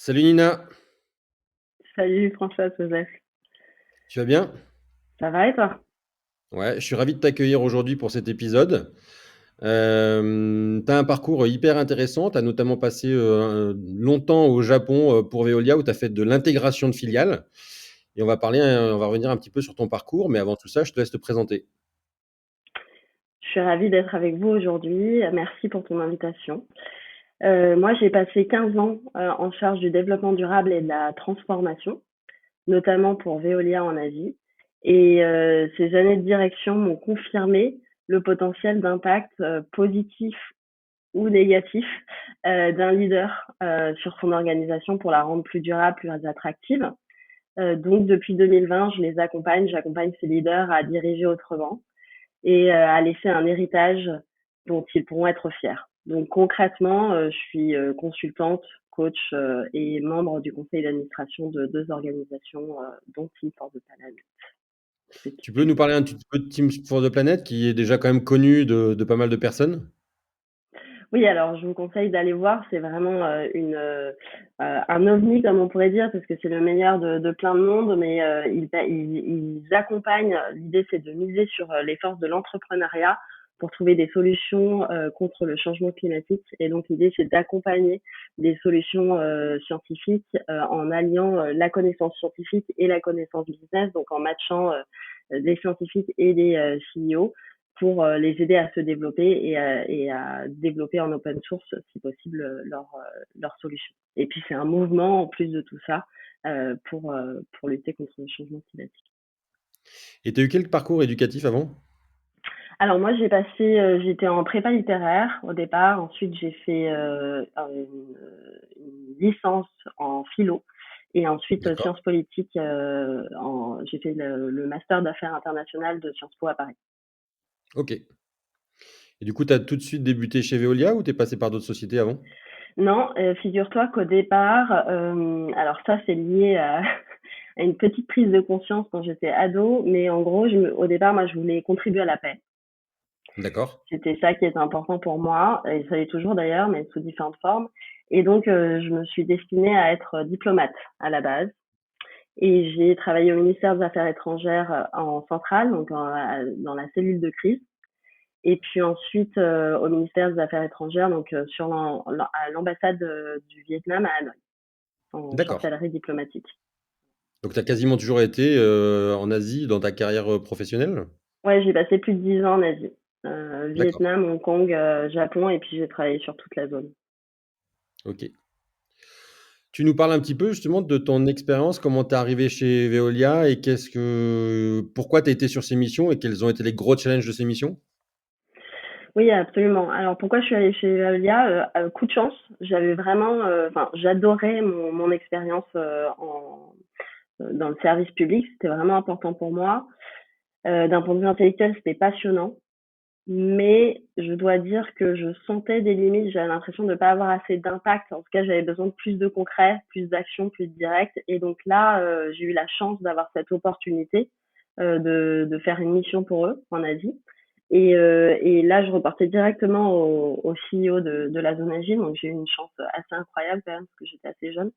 Salut Nina, Salut François Joseph. tu vas bien? Ça va et toi? Ouais, je suis ravi de t'accueillir aujourd'hui pour cet épisode. Tu as un parcours hyper intéressant, tu as notamment passé longtemps au Japon pour Veolia où tu as fait de l'intégration de filiales. Et on va revenir un petit peu sur ton parcours, mais avant tout ça, je te laisse te présenter. Je suis ravie d'être avec vous aujourd'hui. Merci pour ton invitation. Moi, j'ai passé 15 ans en charge du développement durable et de la transformation, notamment pour Veolia en Asie. Et ces années de direction m'ont confirmé le potentiel d'impact positif ou négatif d'un leader sur son organisation pour la rendre plus durable, plus attractive. Donc, depuis 2020, j'accompagne ces leaders à diriger autrement et à laisser un héritage dont ils pourront être fiers. Donc concrètement, je suis consultante, coach et membre du conseil d'administration de deux organisations, dont Team for the Planet Tu peux nous spécifiquement. parler un petit peu de Team for the Planet, qui est déjà quand même connu de pas mal de personnes? Oui, alors je vous conseille d'aller voir, c'est vraiment un ovni comme on pourrait dire, parce que c'est le meilleur de plein de monde, mais ils accompagnent. L'idée, c'est de miser sur les forces de l'entrepreneuriat pour trouver des solutions contre le changement climatique. Et donc l'idée, c'est d'accompagner des solutions scientifiques en alliant la connaissance scientifique et la connaissance business, donc en matchant des scientifiques et des CEO pour les aider à se développer et à développer en open source, si possible, leur solution. Et puis, c'est un mouvement, en plus de tout ça, pour lutter contre le changement climatique. Et tu as eu quel parcours éducatif avant? Alors, moi, j'étais en prépa littéraire au départ. Ensuite, j'ai fait une licence en philo. Et ensuite, D'accord. sciences politiques, j'ai fait le master d'affaires internationales de Sciences Po à Paris. Ok. Et du coup, tu as tout de suite débuté chez Veolia ou t'es passé par d'autres sociétés avant? Non, figure-toi qu'au départ, alors ça c'est lié à à une petite prise de conscience quand j'étais ado, mais en gros, au départ, moi, je voulais contribuer à la paix. D'accord. C'était ça qui était important pour moi, et ça l'est toujours d'ailleurs, mais sous différentes formes. Et donc, je me suis destinée à être diplomate à la base. Et j'ai travaillé au ministère des Affaires étrangères en centrale, donc dans la cellule de crise. Et puis ensuite, au ministère des Affaires étrangères, donc à l'ambassade du Vietnam à Hanoï, en D'accord. chancellerie diplomatique. Donc, tu as quasiment toujours été en Asie dans ta carrière professionnelle? Ouais, j'ai passé plus de 10 ans en Asie. D'accord. Vietnam, Hong Kong, Japon, et puis j'ai travaillé sur toute la zone. Ok. Tu nous parles un petit peu justement de ton expérience, comment tu es arrivé chez Veolia et pourquoi tu as été sur ces missions et quels ont été les gros challenges de ces missions? Oui, absolument. Alors pourquoi je suis allée chez Veolia? Coup de chance, j'avais vraiment, enfin, j'adorais mon expérience dans le service public. C'était vraiment important pour moi. D'un point de vue intellectuel, c'était passionnant. Mais je dois dire que je sentais des limites. J'avais l'impression de ne pas avoir assez d'impact. En tout cas, j'avais besoin de plus de concret, plus d'action, plus de direct. Et donc là, j'ai eu la chance d'avoir cette opportunité de faire une mission pour eux en Asie. Et là, je repartais directement au CEO de la zone Agile. Donc j'ai eu une chance assez incroyable quand même, parce que j'étais assez jeune.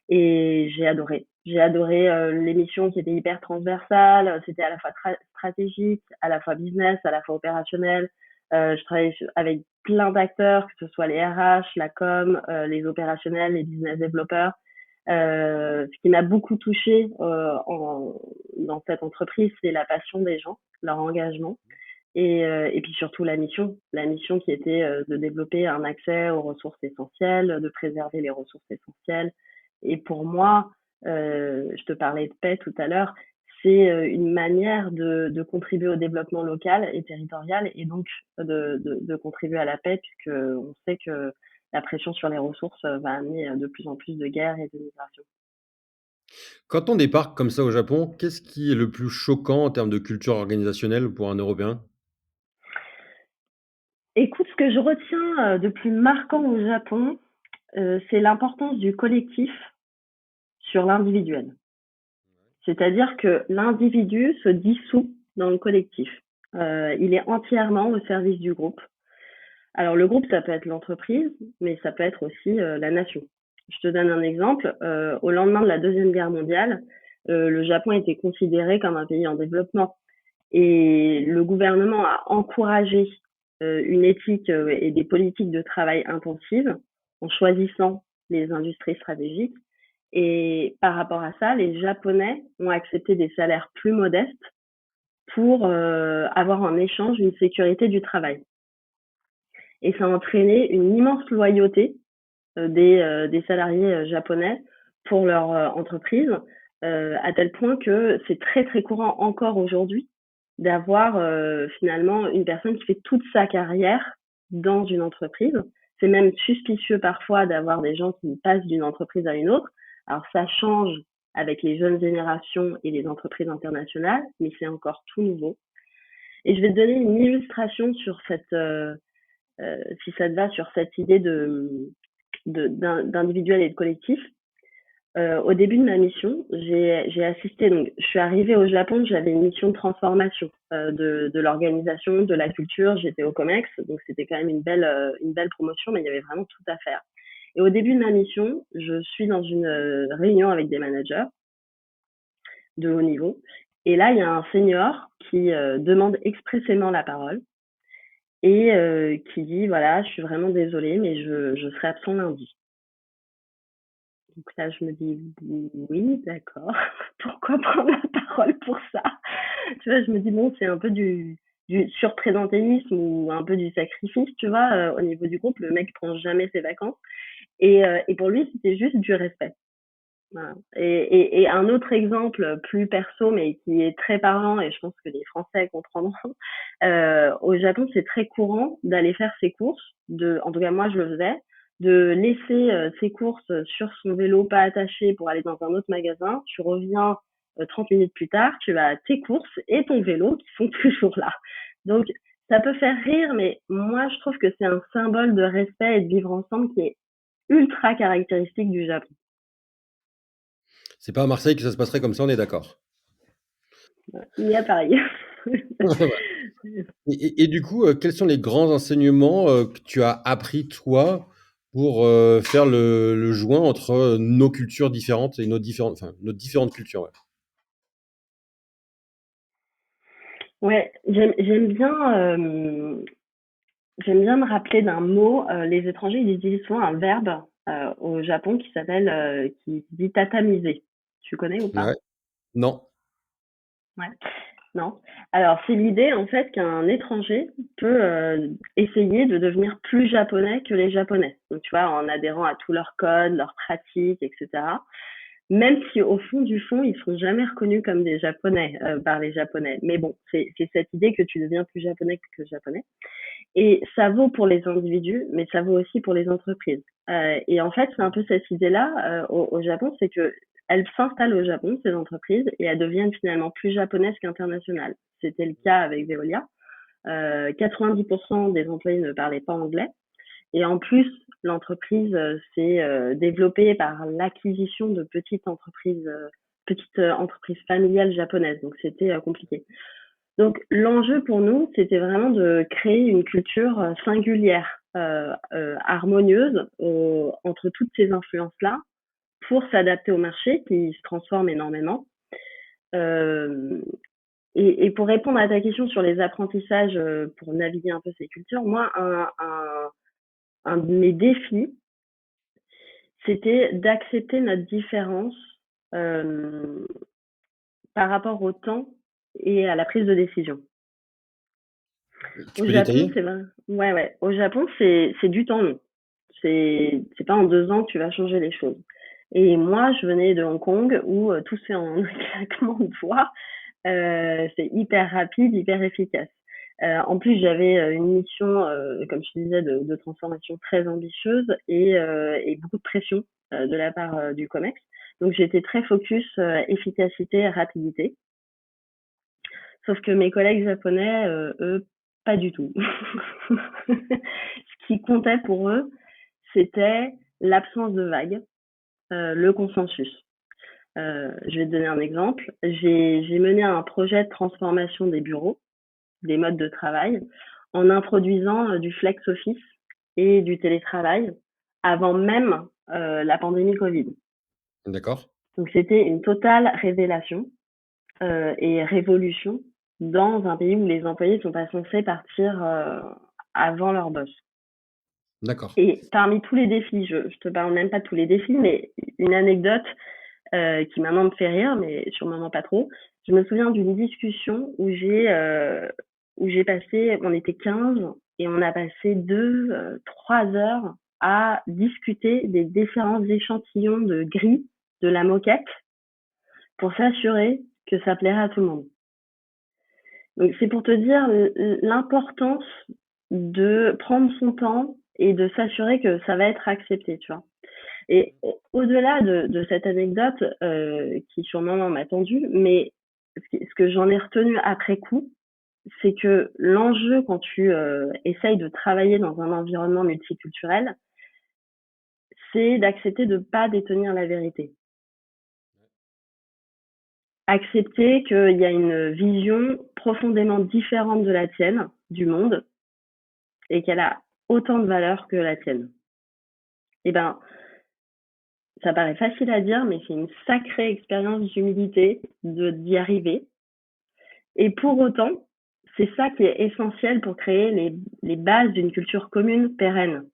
Et j'ai adoré. J'ai adoré l'émission qui était hyper transversale. C'était à la fois stratégique, à la fois business, à la fois opérationnel. Je travaillais avec plein d'acteurs, que ce soit les RH, la com, les opérationnels, les business développeurs. Ce qui m'a beaucoup touchée dans cette entreprise, c'est la passion des gens, leur engagement. Et puis surtout la mission qui était de développer un accès aux ressources essentielles, de préserver les ressources essentielles. Et pour moi, je te parlais de paix tout à l'heure, c'est une manière de contribuer au développement local et territorial et donc de contribuer à la paix puisque on sait que la pression sur les ressources va amener de plus en plus de guerres et de migration. Quand on débarque comme ça au Japon, qu'est-ce qui est le plus choquant en termes de culture organisationnelle pour un Européen? Écoute, ce que je retiens de plus marquant au Japon, c'est l'importance du collectif sur l'individuel. C'est-à-dire que l'individu se dissout dans le collectif. Il est entièrement au service du groupe. Alors le groupe, ça peut être l'entreprise, mais ça peut être aussi la nation. Je te donne un exemple. Au lendemain de la Deuxième Guerre mondiale, le Japon était considéré comme un pays en développement. Et le gouvernement a encouragé une éthique et des politiques de travail intensives en choisissant les industries stratégiques. Et par rapport à ça, les Japonais ont accepté des salaires plus modestes pour avoir en échange une sécurité du travail. Et ça a entraîné une immense loyauté des salariés japonais pour leur entreprise, à tel point que c'est très très courant encore aujourd'hui d'avoir finalement une personne qui fait toute sa carrière dans une entreprise. C'est même suspicieux parfois d'avoir des gens qui passent d'une entreprise à une autre. Alors ça change avec les jeunes générations et les entreprises internationales, mais c'est encore tout nouveau. Et je vais te donner une illustration sur si ça te va, sur cette idée d'individuel et de collectif. Au début de ma mission, j'ai assisté, donc je suis arrivée au Japon, j'avais une mission de transformation de l'organisation, de la culture, j'étais au COMEX, donc c'était quand même une belle promotion, mais il y avait vraiment tout à faire. Et au début de ma mission, je suis dans une réunion avec des managers de haut niveau, et là, il y a un senior qui demande expressément la parole et qui dit, voilà, je suis vraiment désolée, mais je serai absent lundi. Donc là, je me dis, oui, d'accord. Pourquoi prendre la parole pour ça? Tu vois, je me dis, bon, c'est un peu du surprésentéisme ou un peu du sacrifice, tu vois, au niveau du groupe. Le mec prend jamais ses vacances. Et pour lui, c'était juste du respect. Voilà. Et un autre exemple plus perso, mais qui est très parlant, et je pense que les Français comprendront, au Japon, c'est très courant d'aller faire ses courses, en tout cas moi je le faisais, de laisser ses courses sur son vélo pas attaché pour aller dans un autre magasin. Tu reviens 30 minutes plus tard, tu as tes courses et ton vélo qui sont toujours là. Donc ça peut faire rire, mais moi je trouve que c'est un symbole de respect et de vivre ensemble qui est ultra caractéristique du Japon. C'est pas à Marseille que ça se passerait comme ça, on est d'accord. Il y a Paris. Voilà. Et du coup, quels sont les grands enseignements que tu as appris, toi, pour faire le joint entre nos cultures différentes et nos différentes cultures, ouais. Ouais, j'aime bien me rappeler d'un mot. Les étrangers ils utilisent souvent un verbe au Japon qui se dit tatamiser. Tu connais ou pas? Ouais. Non. Ouais. Non. Alors, c'est l'idée en fait qu'un étranger peut essayer de devenir plus japonais que les Japonais. Donc, tu vois, en adhérant à tous leurs codes, leurs pratiques, etc. Même si au fond du fond, ils seront jamais reconnus comme des Japonais par les Japonais. Mais bon, c'est cette idée que tu deviens plus japonais que japonais. Et ça vaut pour les individus, mais ça vaut aussi pour les entreprises. Et en fait, c'est un peu cette idée-là au Japon, c'est que elles s'installent au Japon, ces entreprises, et elles deviennent finalement plus japonaises qu'internationales. C'était le cas avec Veolia. 90% des employés ne parlaient pas anglais. Et en plus, l'entreprise s'est développée par l'acquisition de petites entreprises familiales japonaises. Donc, c'était compliqué. Donc l'enjeu pour nous, c'était vraiment de créer une culture singulière, harmonieuse entre toutes ces influences-là pour s'adapter au marché qui se transforme énormément. Euh, et pour répondre à ta question sur les apprentissages pour naviguer un peu ces cultures, moi, un de mes défis, c'était d'accepter notre différence euh, par rapport au temps et à la prise de décision. Tu Au peux Japon, détailler? c'est vrai. Ouais, ouais. Au Japon, c'est du temps long. C'est pas en 2 ans que tu vas changer les choses. Et moi, je venais de Hong Kong où tout se fait en un claquement de doigts. C'est hyper rapide, hyper efficace. En plus, j'avais une mission, comme je te disais, de transformation très ambitieuse et beaucoup de pression de la part du COMEX. Donc, j'étais très focus efficacité et rapidité. Sauf que mes collègues japonais, eux, pas du tout. Ce qui comptait pour eux, c'était l'absence de vagues, le consensus. Je vais te donner un exemple. J'ai mené un projet de transformation des bureaux, des modes de travail, en introduisant du flex office et du télétravail avant même la pandémie Covid. D'accord. Donc c'était une totale révélation et révolution dans un pays où les employés sont pas censés partir avant leur boss. D'accord. Et parmi tous les défis, je te parle même pas de tous les défis, mais une anecdote qui maintenant me fait rire, mais sur le moment pas trop. Je me souviens d'une discussion où j'ai passé, on était 15 et on a passé 3 heures à discuter des différents échantillons de gris de la moquette pour s'assurer que ça plairait à tout le monde. Donc c'est pour te dire l'importance de prendre son temps et de s'assurer que ça va être accepté, tu vois. Et au-delà de cette anecdote qui sur le moment m'a tendu, mais ce que j'en ai retenu après coup, c'est que l'enjeu quand tu essayes de travailler dans un environnement multiculturel, c'est d'accepter de ne pas détenir la vérité. Accepter qu'il y a une vision profondément différente de la tienne, du monde, et qu'elle a autant de valeur que la tienne. Eh ben, ça paraît facile à dire, mais c'est une sacrée expérience d'humilité d'y arriver. Et pour autant, c'est ça qui est essentiel pour créer les bases d'une culture commune pérenne.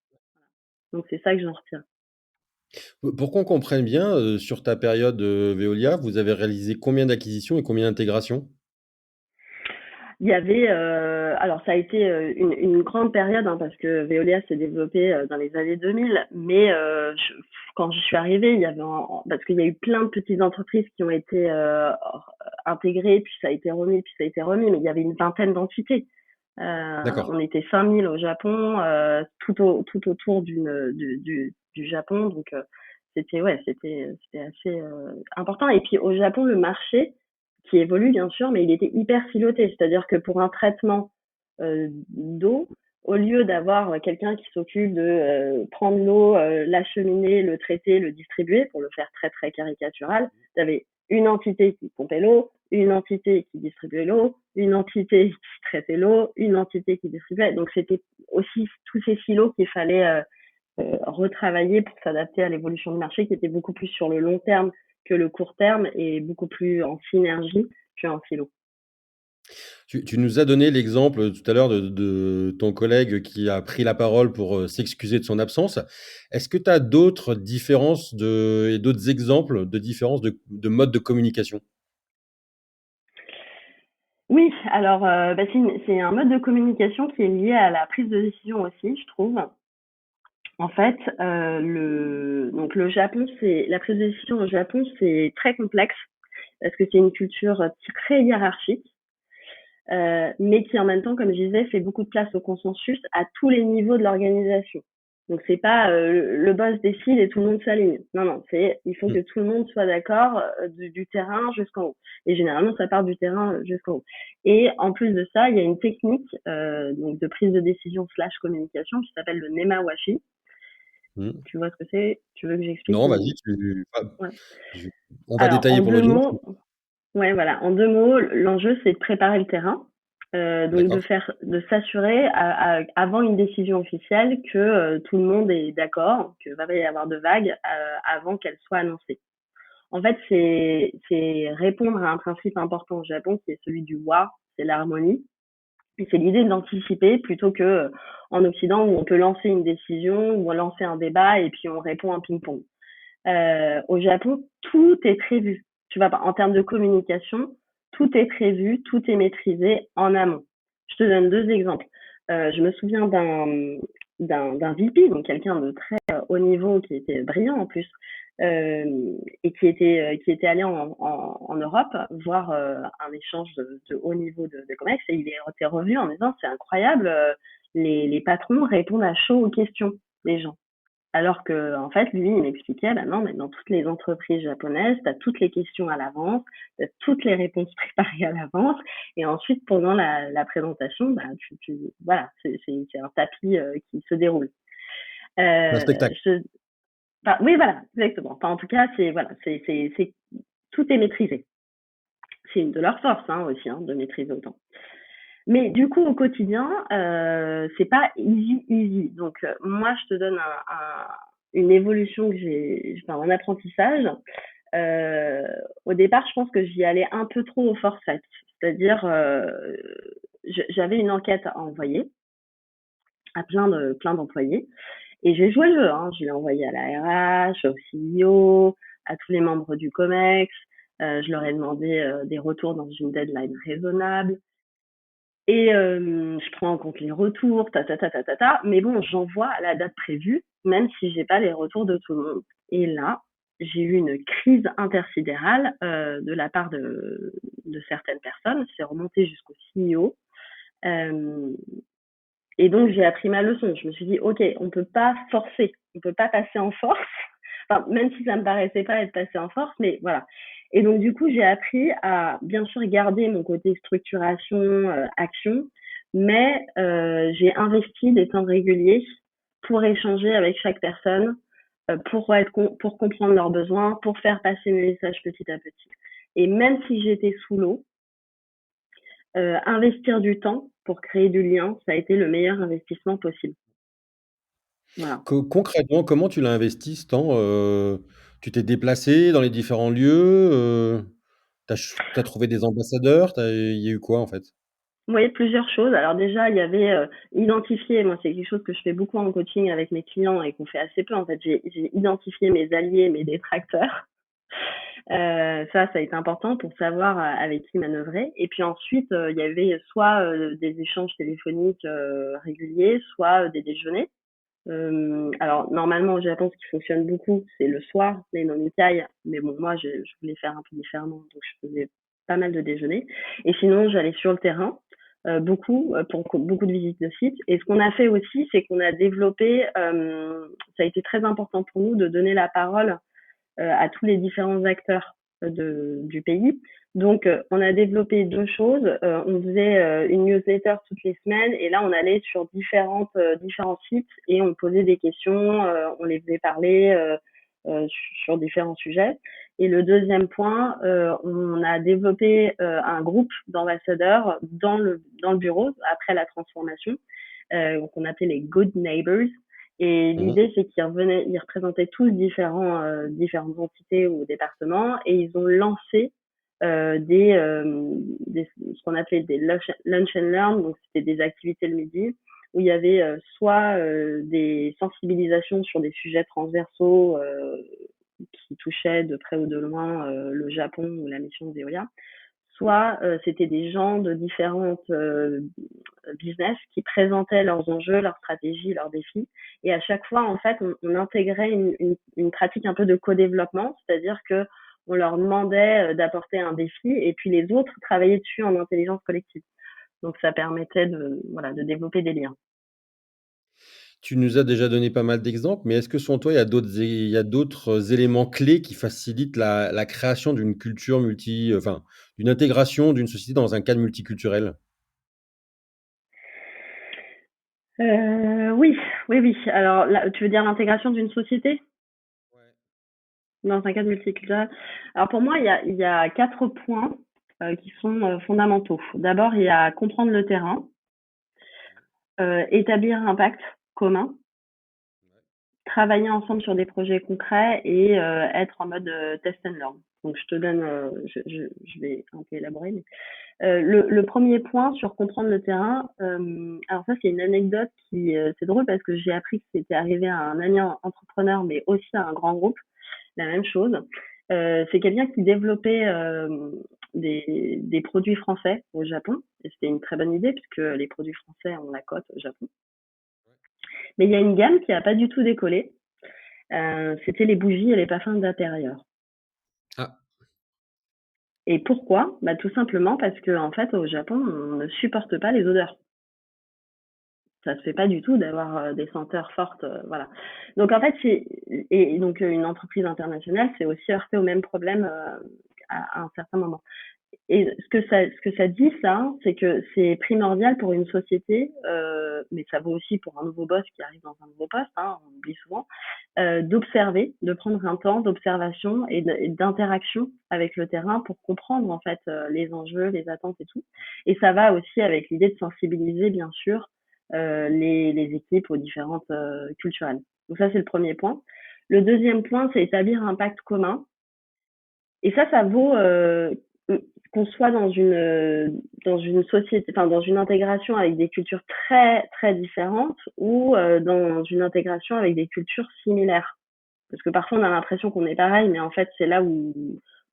Donc c'est ça que j'en retiens. Pour qu'on comprenne bien, sur ta période, Veolia, vous avez réalisé combien d'acquisitions et combien d'intégrations? Il y avait, alors ça a été une grande période hein, parce que Veolia s'est développé dans les années 2000, mais quand je suis arrivée, il y avait parce qu'il y a eu plein de petites entreprises qui ont été intégrées, puis ça a été remis, puis ça a été remis, mais il y avait une vingtaine d'entités. D'accord. On était 5000 au Japon, tout autour du Japon, donc c'était ouais, c'était assez important. Et puis au Japon, le marché qui évolue bien sûr, mais il était hyper siloté. C'est-à-dire que pour un traitement d'eau, au lieu d'avoir quelqu'un qui s'occupe de prendre l'eau, l'acheminer, le traiter, le distribuer, pour le faire très très caricatural, tu avais une entité qui pompait l'eau, une entité qui distribuait l'eau, une entité qui traitait l'eau, une entité qui distribuait. Donc c'était aussi tous ces silos qu'il fallait retravailler pour s'adapter à l'évolution du marché qui était beaucoup plus sur le long terme que le court terme et beaucoup plus en synergie qu'en silo. Tu nous as donné l'exemple tout à l'heure de ton collègue qui a pris la parole pour, s'excuser de son absence. Est-ce que tu as d'autres différences et d'autres exemples de différences de mode de communication? Oui, alors c'est un mode de communication qui est lié à la prise de décision aussi, je trouve. En fait, donc le Japon, c'est la prise de décision au Japon, c'est très complexe parce que c'est une culture très hiérarchique. Mais qui en même temps, comme je disais, fait beaucoup de place au consensus à tous les niveaux de l'organisation. Donc c'est pas le boss décide et tout le monde s'aligne. Non, non, c'est il faut que Mmh. tout le monde soit d'accord du terrain jusqu'en haut. Et généralement, ça part du terrain jusqu'en haut. Et en plus de ça, il y a une technique donc de prise de décision slash communication qui s'appelle le nemawashi. Mmh. Tu vois ce que c'est? Tu veux que j'explique Non, ou vas-y, ouais. je on va Alors détailler en pour deux l'audience. mots, ouais, voilà. En 2 mots, l'enjeu, c'est de préparer le terrain, donc D'accord. de s'assurer avant une décision officielle que tout le monde est d'accord, qu'il va pas y avoir de vagues avant qu'elle soit annoncée. En fait, c'est répondre à un principe important au Japon qui est celui du wa, c'est l'harmonie. Et c'est l'idée d'anticiper plutôt que en Occident où on peut lancer une décision ou lancer un débat et puis on répond un ping-pong. Au Japon, tout est prévu. Tu vois, en termes de communication, tout est prévu, tout est maîtrisé en amont. Je te donne deux exemples. Je me souviens d'un VP, donc quelqu'un de très haut niveau qui était brillant en plus, et qui était allé en Europe voir un échange de haut niveau de COMEX et il était revenu en disant c'est incroyable, les patrons répondent à chaud aux questions des gens. Alors que, en fait, lui, il m'expliquait, bah non, mais dans toutes les entreprises japonaises, tu as toutes les questions à l'avance, tu as toutes les réponses préparées à l'avance, et ensuite, pendant la présentation, bah, voilà, c'est un tapis qui se déroule. Un Euh, spectacle. je, oui, voilà, exactement. Enfin, en tout cas, voilà, tout est maîtrisé. C'est une de leurs forces hein, aussi, hein, de maîtriser autant. Mais du coup, au quotidien, c'est pas easy easy. Donc, moi, je te donne une évolution que enfin, un apprentissage. Euh, Au départ, je pense que j'y allais un peu trop au forceps, c'est-à-dire j'avais une enquête à envoyer à plein d'employés et j'ai joué le jeu. Hein. Je l'ai envoyé à la RH, au CEO, à tous les membres du COMEX. Je leur ai demandé des retours dans une deadline raisonnable. Et je prends en compte les retours, mais bon, j'envoie à la date prévue, même si j'ai pas les retours de tout le monde. Et là, j'ai eu une crise intersidérale de la part de certaines personnes. C'est remonté jusqu'au CEO. Euh, et donc, j'ai appris ma leçon. Je me suis dit, OK, on peut pas forcer, on peut pas passer en force. Enfin, même si ça me paraissait pas être passé en force, mais voilà. Et donc, du coup, j'ai appris à, bien sûr, garder mon côté structuration, action, mais j'ai investi des temps réguliers pour échanger avec chaque personne, pour comprendre leurs besoins, pour faire passer mes messages petit à petit. Et même si j'étais sous l'eau, investir du temps pour créer du lien, ça a été le meilleur investissement possible. Voilà. Concrètement, comment tu l'as investi ce temps? Tu t'es déplacé dans les différents lieux? Tu as trouvé des ambassadeurs? Il y a eu quoi en fait? Oui, plusieurs choses. Alors déjà, il y avait identifier, moi c'est quelque chose que je fais beaucoup en coaching avec mes clients et qu'on fait assez peu en fait. J'ai identifié mes alliés, mes détracteurs. Ça a été important pour savoir avec qui manœuvrer. Et puis ensuite, il y avait soit des échanges téléphoniques réguliers, soit des déjeuners. Alors normalement au Japon, ce qui fonctionne beaucoup, c'est le soir, les non-nikai. Mais bon, moi, je voulais faire un peu différemment, donc je faisais pas mal de déjeuners. Et sinon, j'allais sur le terrain, beaucoup, pour beaucoup de visites de sites. Et ce qu'on a fait aussi, c'est qu'on a développé, ça a été très important pour nous de donner la parole à tous les différents acteurs du pays. Donc, on a développé deux choses. On faisait une newsletter toutes les semaines et là, on allait sur différents sites et on posait des questions, on les faisait parler sur différents sujets. Et le deuxième point, on a développé un groupe d'ambassadeurs dans le bureau après la transformation, qu'on appelait les Good Neighbors. Et Mmh. l'idée, c'est ils représentaient tous différentes entités ou départements, et ils ont lancé ce qu'on appelait des lunch and learn, donc c'était des activités le midi, où il y avait soit des sensibilisations sur des sujets transversaux qui touchaient de près ou de loin le Japon ou la mission de Veolia, soit c'était des gens de différentes business qui présentaient leurs enjeux, leurs stratégies, leurs défis. Et à chaque fois, en fait, on intégrait une pratique un peu de co-développement, c'est-à-dire que on leur demandait d'apporter un défi et puis les autres travaillaient dessus en intelligence collective. Donc ça permettait voilà, de développer des liens. Tu nous as déjà donné pas mal d'exemples, mais est-ce que selon toi, il y a d'autres éléments clés qui facilitent la création d'une culture enfin, d'une intégration d'une société dans un cadre multiculturel? Oui, oui, oui. Alors, là, tu veux dire l'intégration d'une société Ouais. dans un cadre multiculturel? Alors pour moi, il y a 4 points qui sont fondamentaux. D'abord, il y a comprendre le terrain, établir un pacte commun, travailler ensemble sur des projets concrets et être en mode test and learn. Donc je te donne, je vais un peu élaborer, mais le premier point sur comprendre le terrain, alors ça c'est une anecdote qui, c'est drôle parce que j'ai appris que c'était arrivé à un ami entrepreneur, mais aussi à un grand groupe, la même chose. C'est quelqu'un qui développait des produits français au Japon, et c'était une très bonne idée puisque les produits français ont la cote au Japon. Mais il y a une gamme qui a pas du tout décollé. C'était les bougies et les parfums d'intérieur. Ah, Et pourquoi? Bah, tout simplement parce que en fait, au Japon, on ne supporte pas les odeurs. Ça se fait pas du tout d'avoir des senteurs fortes, voilà. Donc en fait, et donc une entreprise internationale s'est aussi heurtée au même problème à un certain moment. Et ce que ça dit, ça, c'est que c'est primordial pour une société, mais ça vaut aussi pour un nouveau boss qui arrive dans un nouveau poste, hein, on oublie souvent, d'observer, de prendre un temps d'observation et d'interaction avec le terrain pour comprendre en fait les enjeux, les attentes et tout. Et ça va aussi avec l'idée de sensibiliser bien sûr les équipes aux différentes culturelles. Donc ça, c'est le premier point. Le deuxième point, c'est établir un pacte commun. Et ça vaut qu'on soit dans une société, enfin dans une intégration avec des cultures très très différentes ou dans une intégration avec des cultures similaires. Parce que parfois on a l'impression qu'on est pareil, mais en fait c'est là où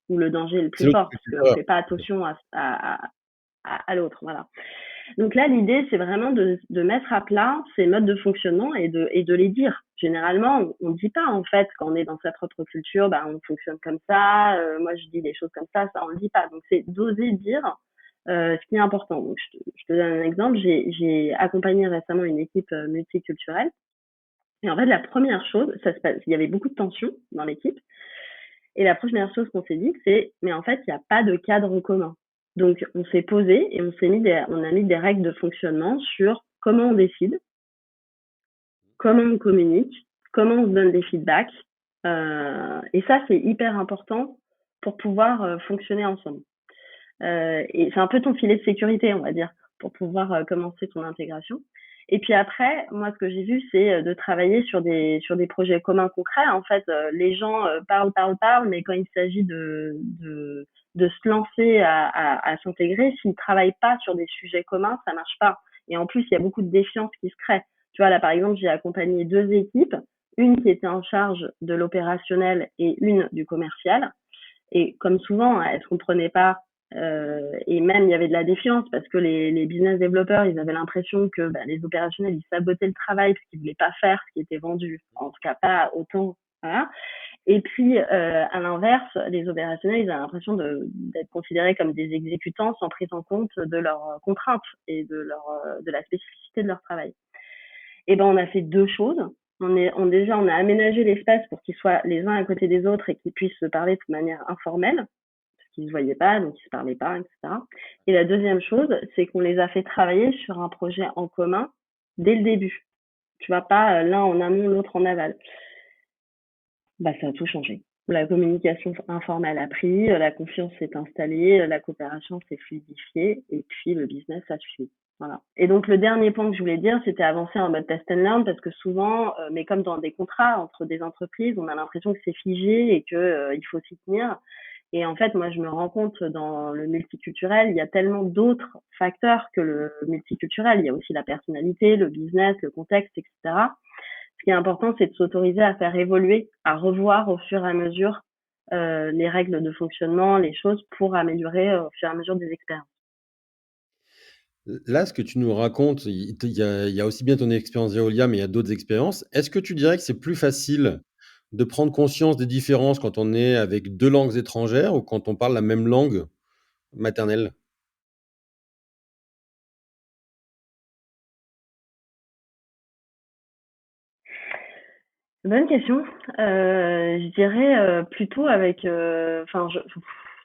le danger est le C'est plus l'autre fort, qui parce fait qu'on peur. fait pas attention à l'autre, voilà. Donc là, l'idée, c'est vraiment de mettre à plat ces modes de fonctionnement et de les dire. Généralement, on ne dit pas, en fait, quand on est dans sa propre culture, bah, on fonctionne comme ça, moi je dis des choses comme ça on ne le dit pas. Donc c'est d'oser dire ce qui est important. Donc je te donne un exemple, j'ai accompagné récemment une équipe multiculturelle. Et en fait, la première chose, il y avait beaucoup de tensions dans l'équipe. Et la première chose qu'on s'est dit, c'est, mais en fait, il n'y a pas de cadre commun. Donc, on s'est posé et on a mis des règles de fonctionnement sur comment on décide, comment on communique, comment on se donne des feedbacks. Et ça, c'est hyper important pour pouvoir fonctionner ensemble. Et c'est un peu ton filet de sécurité, on va dire, pour pouvoir commencer ton intégration. Et puis après, moi, ce que j'ai vu, c'est de travailler sur des projets communs concrets. En fait, les gens parlent, mais quand il s'agit de se lancer à s'intégrer, s'ils travaillent pas sur des sujets communs, ça marche pas. Et en plus, il y a beaucoup de défiance qui se crée. Tu vois, là, par exemple, j'ai accompagné 2 équipes, une qui était en charge de l'opérationnel et une du commercial. Et comme souvent, elles se comprenaient pas. Et même il y avait de la défiance parce que les business développeurs, ils avaient l'impression que les opérationnels, ils sabotaient le travail parce qu'ils voulaient pas faire ce qui était vendu, en tout cas pas autant. Voilà. Et puis à l'inverse, les opérationnels, ils avaient l'impression d'être considérés comme des exécutants sans prise en compte de leurs contraintes et de la spécificité de leur travail. Et ben on a fait deux choses. Déjà on a aménagé l'espace pour qu'ils soient les uns à côté des autres et qu'ils puissent se parler de manière informelle qui ne se voyaient pas, donc ils se parlaient pas, etc. Et la deuxième chose, c'est qu'on les a fait travailler sur un projet en commun dès le début. Tu vois, pas l'un en amont, l'autre en aval. Bah, ça a tout changé. La communication informelle a pris, la confiance s'est installée, la coopération s'est fluidifiée, et puis le business a suivi. Voilà. Et donc le dernier point que je voulais dire, c'était avancer en mode test and learn, parce que souvent, mais comme dans des contrats entre des entreprises, on a l'impression que c'est figé et que il faut s'y tenir. Et en fait, moi, je me rends compte dans le multiculturel, il y a tellement d'autres facteurs que le multiculturel. Il y a aussi la personnalité, le business, le contexte, etc. Ce qui est important, c'est de s'autoriser à faire évoluer, à revoir au fur et à mesure les règles de fonctionnement, les choses pour améliorer au fur et à mesure des expériences. Là, ce que tu nous racontes, il y a aussi bien ton expérience Veolia, mais il y a d'autres expériences. Est-ce que tu dirais que c'est plus facile de prendre conscience des différences quand on est avec 2 langues étrangères ou quand on parle la même langue maternelle? Bonne question. Je dirais plutôt avec, enfin,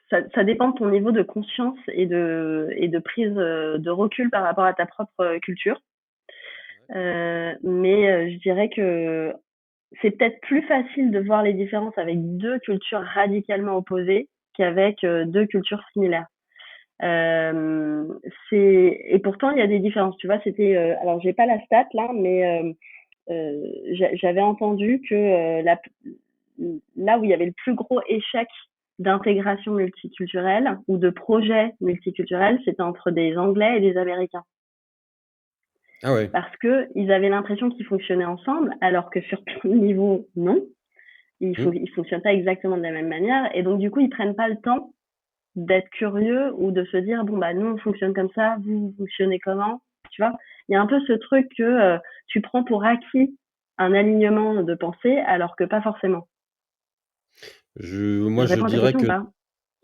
ça dépend de ton niveau de conscience et de prise de recul par rapport à ta propre culture. Mais je dirais que c'est peut-être plus facile de voir les différences avec deux cultures radicalement opposées qu'avec deux cultures similaires. Euh, et pourtant il y a des différences. Tu vois, c'était alors j'ai pas la stat là, mais j'avais entendu que là où il y avait le plus gros échec d'intégration multiculturelle ou de projet multiculturel, c'était entre des Anglais et des Américains. Ah ouais. Parce qu'ils avaient l'impression qu'ils fonctionnaient ensemble, alors que sur plein de niveaux, non. Mmh. Ils fonctionnent pas exactement de la même manière. Et donc, du coup, ils prennent pas le temps d'être curieux ou de se dire, bon, bah, nous, on fonctionne comme ça, vous fonctionnez comment? Tu vois? Il y a un peu ce truc que tu prends pour acquis un alignement de pensée, alors que pas forcément. Je Moi, je réponds à ta dirais question ou que pas?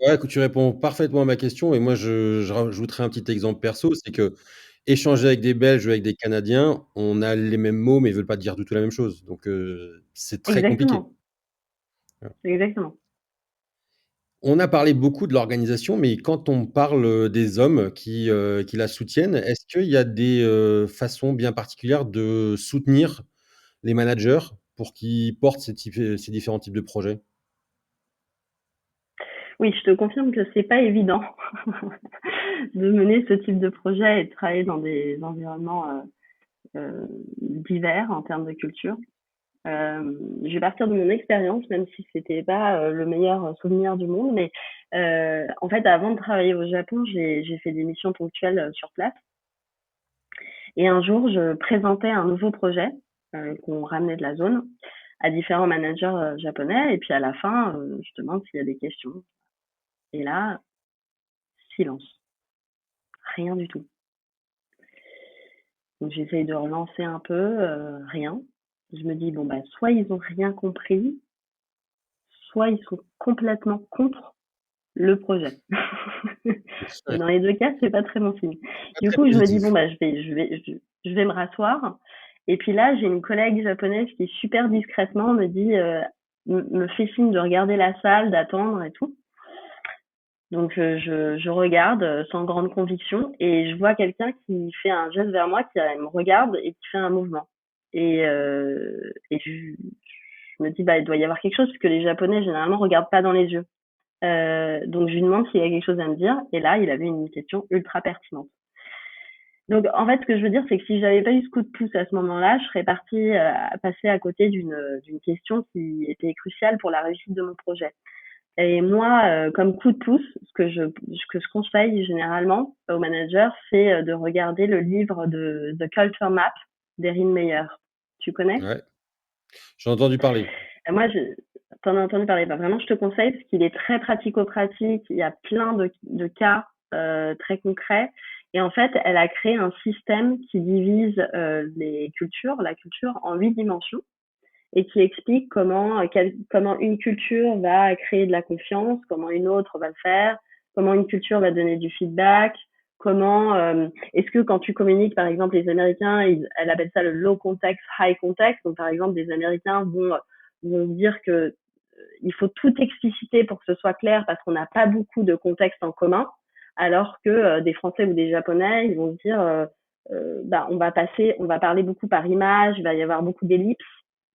ouais, que tu réponds parfaitement à ma question et moi, je rajouterais un petit exemple perso, c'est qu'échanger avec des Belges ou avec des Canadiens, on a les mêmes mots, mais ils veulent pas dire du tout la même chose, donc c'est très compliqué. Exactement. Exactement. On a parlé beaucoup de l'organisation, mais quand on parle, des hommes qui la soutiennent, est-ce qu'il y a des, façons bien particulières de soutenir les managers pour qu'ils portent ces différents types de projets? Oui, je te confirme que c'est pas évident de mener ce type de projet et de travailler dans des environnements divers en termes de culture. Je vais partir de mon expérience, même si c'était pas le meilleur souvenir du monde, mais en fait, avant de travailler au Japon, j'ai fait des missions ponctuelles sur place. Et un jour, je présentais un nouveau projet qu'on ramenait de la zone à différents managers japonais. Et puis à la fin, je demande s'il y a des questions. Et là, silence, rien du tout. Donc j'essaye de relancer un peu, rien. Je me dis, bon, bah, soit ils ont rien compris, soit ils sont complètement contre le projet. Et Ouais, dans les deux cas, c'est pas très bon signe. pas Du très coup, je me dis, bon, positif. bah, je vais me rasseoir. Et puis là, j'ai une collègue japonaise qui, super discrètement, me dit, me fait signe de regarder la salle, d'attendre et tout. Donc, je regarde sans grande conviction et je vois quelqu'un qui fait un geste vers moi, qui me regarde et qui fait un mouvement. Et je me dis, bah, il doit y avoir quelque chose, parce que les Japonais, généralement, regardent pas dans les yeux. Donc, je lui demande s'il y a quelque chose à me dire. Et là, il avait une question ultra pertinente. Donc, en fait, ce que je veux dire, c'est que si j'avais pas eu ce coup de pouce à ce moment-là, je serais partie passer à côté d'une question qui était cruciale pour la réussite de mon projet. Et moi, comme coup de pouce, ce que je conseille généralement aux managers, c'est de regarder le livre de The Culture Map d'Erin Meyer. Tu connais? Ouais, j'en ai entendu parler. Moi, t'en as entendu parler. Bah, vraiment, je te conseille parce qu'il est très pratico-pratique. Il y a plein de cas très concrets. Et en fait, elle a créé un système qui divise la culture en 8 dimensions et qui explique comment une culture va créer de la confiance, comment une autre va le faire, comment une culture va donner du feedback, est-ce que quand tu communiques, par exemple, les Américains, elle appelle ça le low context, high context. Donc, par exemple, des Américains vont dire que il faut tout expliciter pour que ce soit clair parce qu'on n'a pas beaucoup de contexte en commun, alors que des Français ou des Japonais, ils vont se dire, bah, on va parler beaucoup par image, il va y avoir beaucoup d'ellipses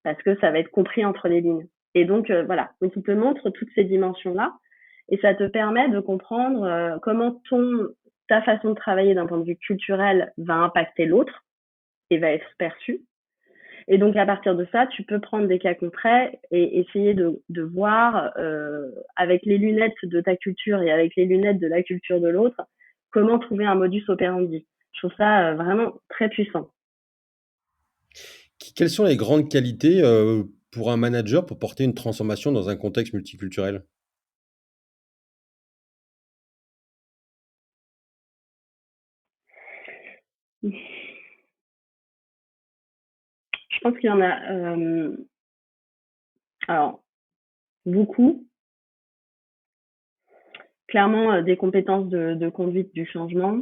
parce que ça va être compris entre les lignes. Et donc, voilà. Donc, il te montre toutes ces dimensions-là et ça te permet de comprendre comment ta façon de travailler d'un point de vue culturel va impacter l'autre et va être perçue. Et donc, à partir de ça, tu peux prendre des cas concrets et essayer de voir avec les lunettes de ta culture et avec les lunettes de la culture de l'autre, comment trouver un modus operandi. Je trouve ça vraiment très puissant. Quelles sont les grandes qualités, pour un manager pour porter une transformation dans un contexte multiculturel? Je pense qu'il y en a, alors, beaucoup. Clairement, des compétences de conduite du changement,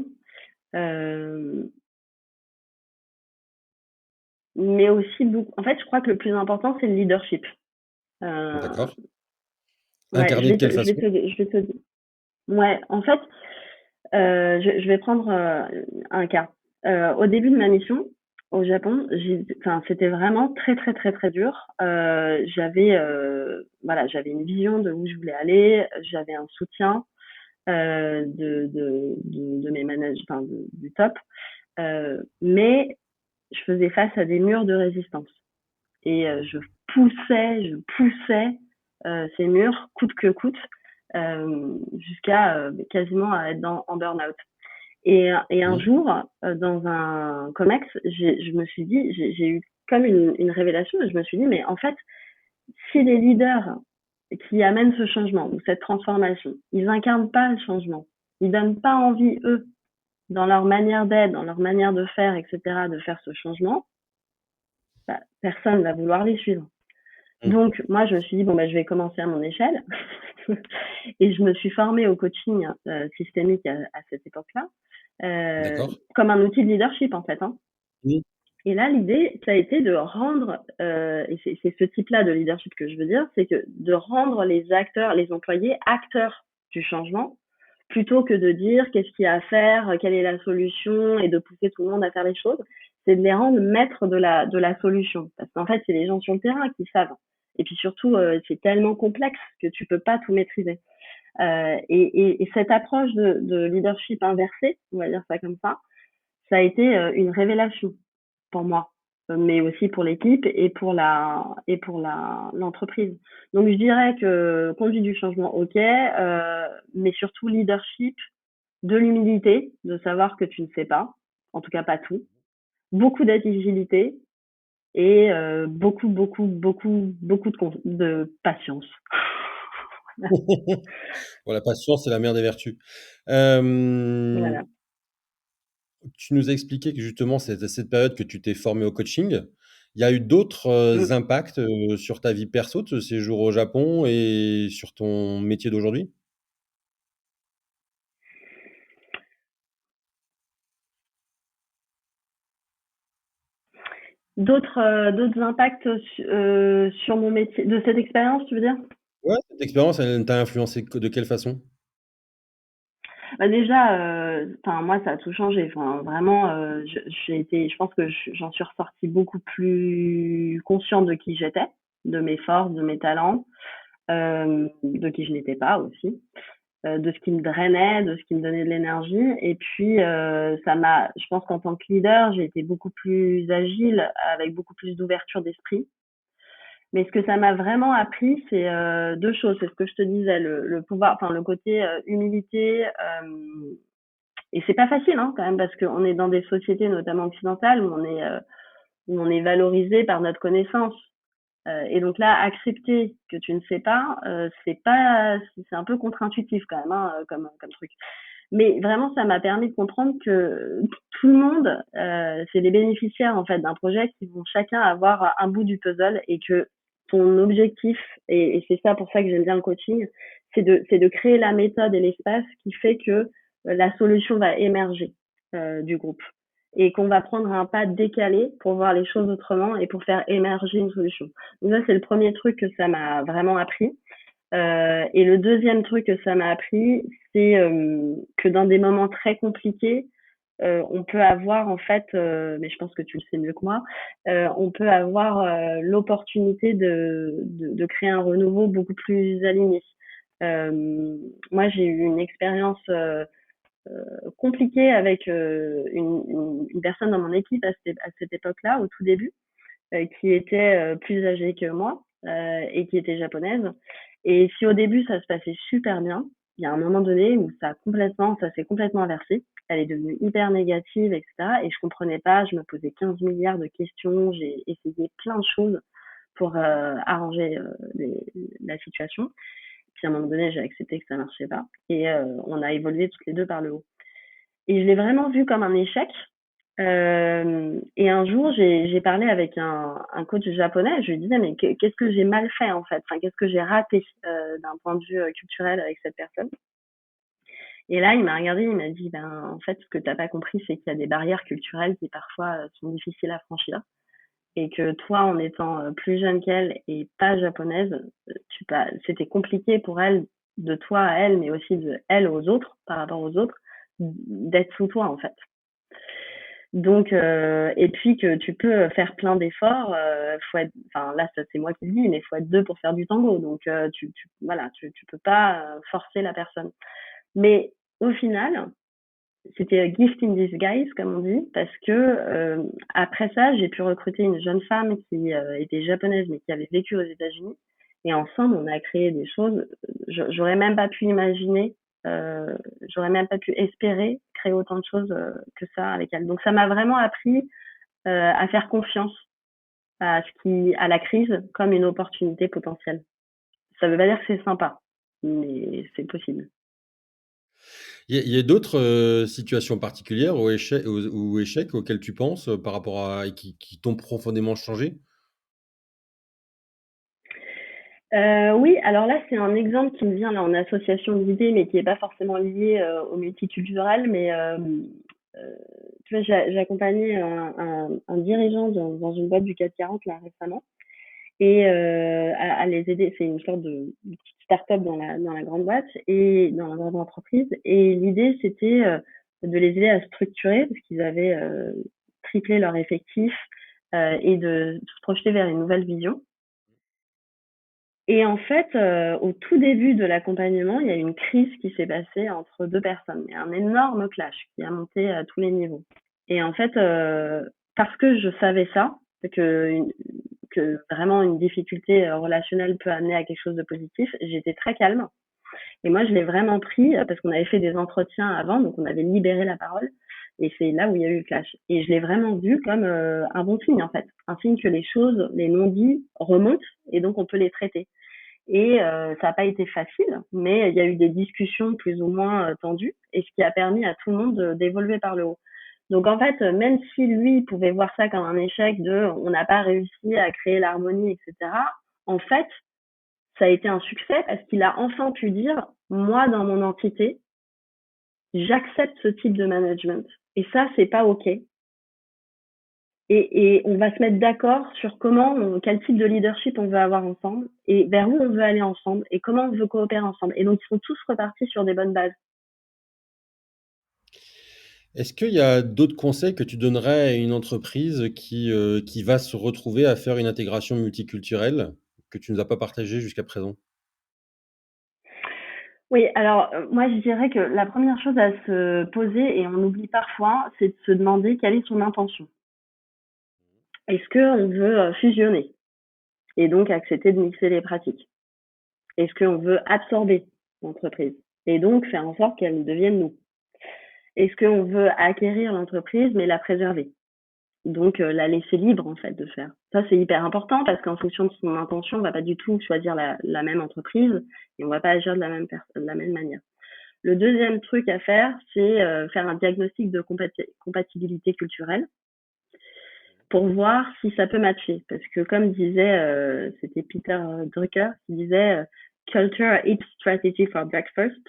euh, mais aussi beaucoup. En fait, je crois que le plus important, c'est le leadership. Euh, D'accord. ouais, Incarné de quelle façon? je vais te, ouais, en fait, je vais prendre un cas. Au début de ma mission au Japon, enfin, c'était vraiment très très très très dur. Voilà, j'avais une vision de où je voulais aller, j'avais un soutien de mes managers, enfin, du top, mais je faisais face à des murs de résistance et je poussais ces murs coûte que coûte jusqu'à quasiment à être en burn-out. Et un Mmh. jour, dans un COMEX, je me suis dit, j'ai eu comme une révélation, et je me suis dit, mais en fait, si les leaders qui amènent ce changement ou cette transformation, ils incarnent pas le changement, ils donnent pas envie, eux, dans leur manière d'être, dans leur manière de faire, etc., de faire ce changement, bah, personne va vouloir les suivre. Mmh. Donc, moi, je me suis dit, bon, bah, je vais commencer à mon échelle. Et je me suis formée au coaching systémique à cette époque-là, D'accord. comme un outil de leadership, en fait. Hein. Mmh. Et là, l'idée, ça a été de rendre, et c'est ce type-là de leadership que je veux dire, c'est que de rendre les acteurs, les employés, acteurs du changement, plutôt que de dire qu'est-ce qu'il y a à faire, quelle est la solution, et de pousser tout le monde à faire les choses, c'est de les rendre maîtres de la solution. Parce qu'en fait, c'est les gens sur le terrain qui savent. Et puis surtout, c'est tellement complexe que tu peux pas tout maîtriser. Et cette approche de leadership inversé, on va dire ça comme ça a été une révélation pour moi. mais aussi pour l'équipe et pour l'entreprise. Donc je dirais que conduite du changement, ok, mais surtout leadership, de l'humilité, de savoir que tu ne sais pas, en tout cas pas tout, beaucoup d'agilité et beaucoup de patience. Bon, la patience, c'est la mère des vertus. Voilà. Tu nous as expliqué que justement, c'est à cette période que tu t'es formé au coaching. Il y a eu d'autres, Mm. impacts, sur ta vie perso de ce séjour au Japon et sur ton métier d'aujourd'hui? D'autres impacts sur mon métier, de cette expérience, tu veux dire? Ouais, cette expérience, elle t'a influencé de quelle façon? Bah déjà, enfin moi ça a tout changé. Enfin vraiment, je pense que j'en suis ressortie beaucoup plus consciente de qui j'étais, de mes forces, de mes talents, de qui je n'étais pas aussi, de ce qui me drainait, de ce qui me donnait de l'énergie. Et puis je pense qu'en tant que leader, j'ai été beaucoup plus agile, avec beaucoup plus d'ouverture d'esprit. Mais ce que ça m'a vraiment appris, c'est deux choses. C'est ce que je te disais, le pouvoir, enfin le côté humilité. Et c'est pas facile, hein, quand même, parce qu'on est dans des sociétés, notamment occidentales, où on est valorisé par notre connaissance. Et donc là, accepter que tu ne sais pas, c'est un peu contre-intuitif quand même, hein, comme truc. Mais vraiment, ça m'a permis de comprendre que tout le monde, c'est des bénéficiaires en fait d'un projet qui vont chacun avoir un bout du puzzle et que ton objectif, et c'est ça pour ça que j'aime bien le coaching, c'est de créer la méthode et l'espace qui fait que la solution va émerger du groupe et qu'on va prendre un pas décalé pour voir les choses autrement et pour faire émerger une solution. Donc ça, c'est le premier truc que ça m'a vraiment appris. Et le deuxième truc que ça m'a appris, c'est que dans des moments très compliqués, on peut avoir en fait, mais je pense que tu le sais mieux que moi, on peut avoir l'opportunité de créer un renouveau beaucoup plus aligné. Moi, j'ai eu une expérience compliquée avec une personne dans mon équipe à cette époque-là, au tout début, qui était plus âgée que moi et qui était japonaise. Et si au début ça se passait super bien, il y a un moment donné où ça s'est complètement inversé. Elle est devenue hyper négative, etc. Et je comprenais pas, je me posais 15 milliards de questions, j'ai essayé plein de choses pour arranger la situation. Puis à un moment donné, j'ai accepté que ça marchait pas. Et on a évolué toutes les deux par le haut. Et je l'ai vraiment vu comme un échec. Et un jour, j'ai parlé avec un coach japonais. Je lui disais, mais qu'est-ce que j'ai mal fait en fait, enfin, qu'est-ce que j'ai raté d'un point de vue culturel avec cette personne. Et là, il m'a regardé, il m'a dit, ben, en fait, ce que tu n'as pas compris, c'est qu'il y a des barrières culturelles qui parfois sont difficiles à franchir. Et que toi, en étant plus jeune qu'elle et pas japonaise, c'était compliqué pour elle, de toi à elle, mais aussi de elle aux autres, par rapport aux autres, d'être sous toi en fait. Donc, et puis que tu peux faire plein d'efforts. Enfin là, ça c'est moi qui le dis, mais il faut être deux pour faire du tango. Donc, voilà, tu peux pas forcer la personne. Mais au final, c'était a gift in disguise, comme on dit, parce que après ça, j'ai pu recruter une jeune femme qui était japonaise, mais qui avait vécu aux États-Unis. Et ensemble, on a créé des choses. J'aurais même pas pu imaginer, j'aurais même pas pu espérer créer autant de choses que ça avec elle. Donc ça m'a vraiment appris à faire confiance à la crise comme une opportunité potentielle. Ça veut pas dire que c'est sympa, mais c'est possible. Il y a d'autres, situations particulières ou échecs auxquels tu penses, par rapport à et qui t'ont profondément changé? Oui, alors là, c'est un exemple qui me vient là en association d'idées, mais qui est pas forcément lié, au multiculturel, mais tu vois, j'ai accompagné un dirigeant dans une boîte du CAC 40 là récemment et à les aider. C'est une sorte de petite start-up dans la grande boîte et dans la grande entreprise, et l'idée, c'était, de les aider à structurer parce qu'ils avaient, triplé leur effectif, et de se projeter vers une nouvelle vision. Et en fait, au tout début de l'accompagnement, il y a eu une crise qui s'est passée entre 2 personnes. Il y a un énorme clash qui a monté à tous les niveaux. Et en fait, parce que je savais ça, que, que vraiment une difficulté relationnelle peut amener à quelque chose de positif, j'étais très calme. Et moi, je l'ai vraiment pris parce qu'on avait fait des entretiens avant, donc on avait libéré la parole. Et c'est là où il y a eu le clash. Et je l'ai vraiment vu comme un bon signe, en fait. Un signe que les choses, les non-dits remontent et donc on peut les traiter. Et ça n'a pas été facile, mais il y a eu des discussions plus ou moins tendues, et ce qui a permis à tout le monde d'évoluer par le haut. Donc en fait, même si lui pouvait voir ça comme un échec de on n'a pas réussi à créer l'harmonie, etc., en fait, ça a été un succès parce qu'il a enfin pu dire moi, dans mon entité, j'accepte ce type de management. Et ça, c'est pas OK. Et on va se mettre d'accord sur quel type de leadership on veut avoir ensemble et vers où on veut aller ensemble et comment on veut coopérer ensemble. Et donc, ils sont tous repartis sur des bonnes bases. Est-ce qu'il y a d'autres conseils que tu donnerais à une entreprise qui va se retrouver à faire une intégration multiculturelle que tu nous as pas partagé jusqu'à présent? Oui, alors moi je dirais que la première chose à se poser, et on oublie parfois, c'est de se demander quelle est son intention. Est-ce qu'on veut fusionner et donc accepter de mixer les pratiques? Est-ce qu'on veut absorber l'entreprise et donc faire en sorte qu'elle devienne nous? Est-ce qu'on veut acquérir l'entreprise mais la préserver? Donc la laisser libre en fait de faire. Ça c'est hyper important parce qu'en fonction de son intention, on va pas du tout choisir la même entreprise et on va pas agir de la même manière. Le deuxième truc à faire, c'est faire un diagnostic de compatibilité culturelle pour voir si ça peut matcher. Parce que comme disait, c'était Peter Drucker qui disait Culture eats strategy for breakfast.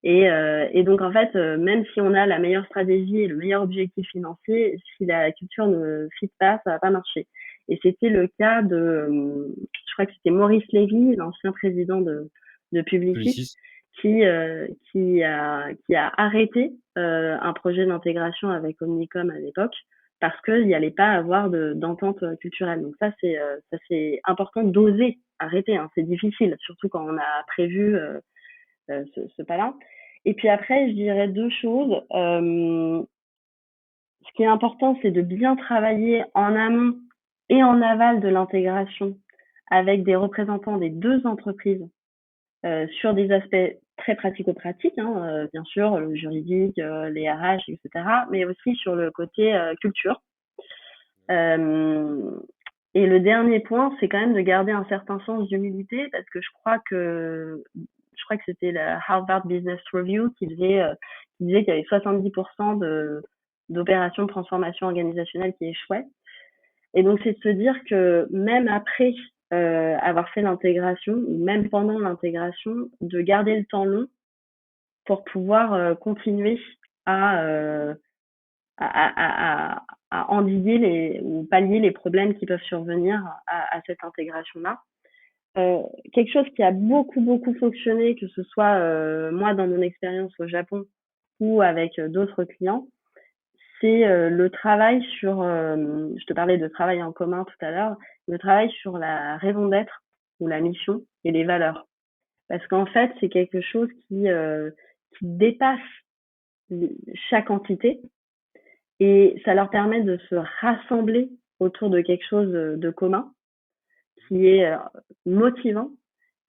Et donc en fait, même si on a la meilleure stratégie et le meilleur objectif financier, si la culture ne fit pas, ça va pas marcher. Et c'était le cas je crois que c'était Maurice Lévy, l'ancien président de Publicis, Publicis? qui a arrêté un projet d'intégration avec Omnicom à l'époque parce qu'il n'y allait pas avoir d'entente culturelle. Donc ça c'est important d'oser arrêter. Hein. C'est difficile, surtout quand on a prévu ce pas-là. Et puis après, je dirais deux choses. Ce qui est important, c'est de bien travailler en amont et en aval de l'intégration avec des représentants des deux entreprises sur des aspects très pratico-pratiques, hein, bien sûr, le juridique, les RH, etc., mais aussi sur le côté culture. Euh, et le dernier point, c'est quand même de garder un certain sens d'humilité parce que je crois que c'était la Harvard Business Review qui disait qu'il y avait 70% d'opérations de transformation organisationnelle qui échouaient. Et donc, c'est de se dire que même après avoir fait l'intégration, ou même pendant l'intégration, de garder le temps long pour pouvoir continuer à, euh, à endiguer ou pallier les problèmes qui peuvent survenir à cette intégration-là. Quelque chose qui a beaucoup, beaucoup fonctionné, que ce soit moi dans mon expérience au Japon ou avec d'autres clients, c'est le travail je te parlais de travail en commun tout à l'heure, le travail sur la raison d'être ou la mission et les valeurs. Parce qu'en fait, c'est quelque chose qui dépasse chaque entité et ça leur permet de se rassembler autour de quelque chose de commun qui est motivant